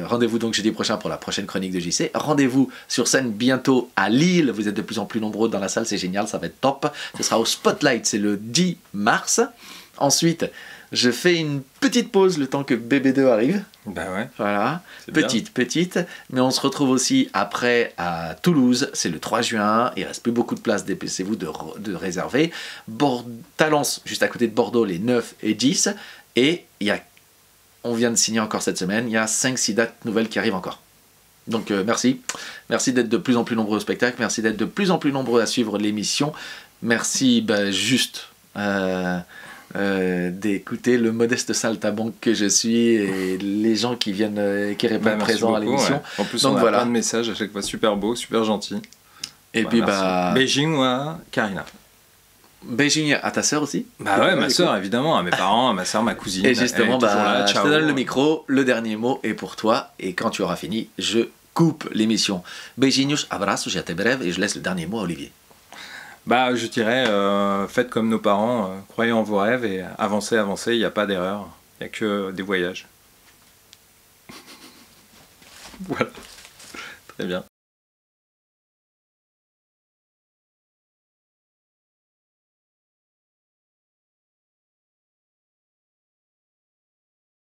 Rendez-vous donc jeudi prochain pour la prochaine chronique de JC. Rendez-vous sur scène bientôt à Lille. Vous êtes de plus en plus nombreux dans la salle, c'est génial, ça va être top. Ce sera au Spotlight, c'est le 10 mars. Ensuite, je fais une petite pause le temps que BB2 arrive. Bah ouais. Voilà, C'est petite. Mais on se retrouve aussi après à Toulouse, c'est le 3 juin. Il reste plus beaucoup de place, dépêchez-vous de réserver. Talence, juste à côté de Bordeaux, les 9 et 10. Et on vient de signer encore cette semaine, il y a 5-6 dates nouvelles qui arrivent encore. Donc merci d'être de plus en plus nombreux au spectacle, merci d'être de plus en plus nombreux à suivre l'émission, merci d'écouter le modeste saltabanque que je suis et les gens qui viennent, qui répondent présents à l'émission. Ouais. En plus, donc, on a plein de messages à chaque fois super beaux, super gentils. Et puis Beijing ou à Karina. Beijing à ta sœur aussi. Bah ouais, ma sœur évidemment, à mes parents, à ma sœur, ma cousine. Et justement, là, je te donne le micro, le dernier mot est pour toi, et quand tu auras fini, je coupe l'émission. Beijinhos, abraços, et até breve, et je laisse le dernier mot à Olivier. Bah je dirais, faites comme nos parents, croyez en vos rêves et avancez, il n'y a pas d'erreur, il n'y a que des voyages. Voilà, très bien.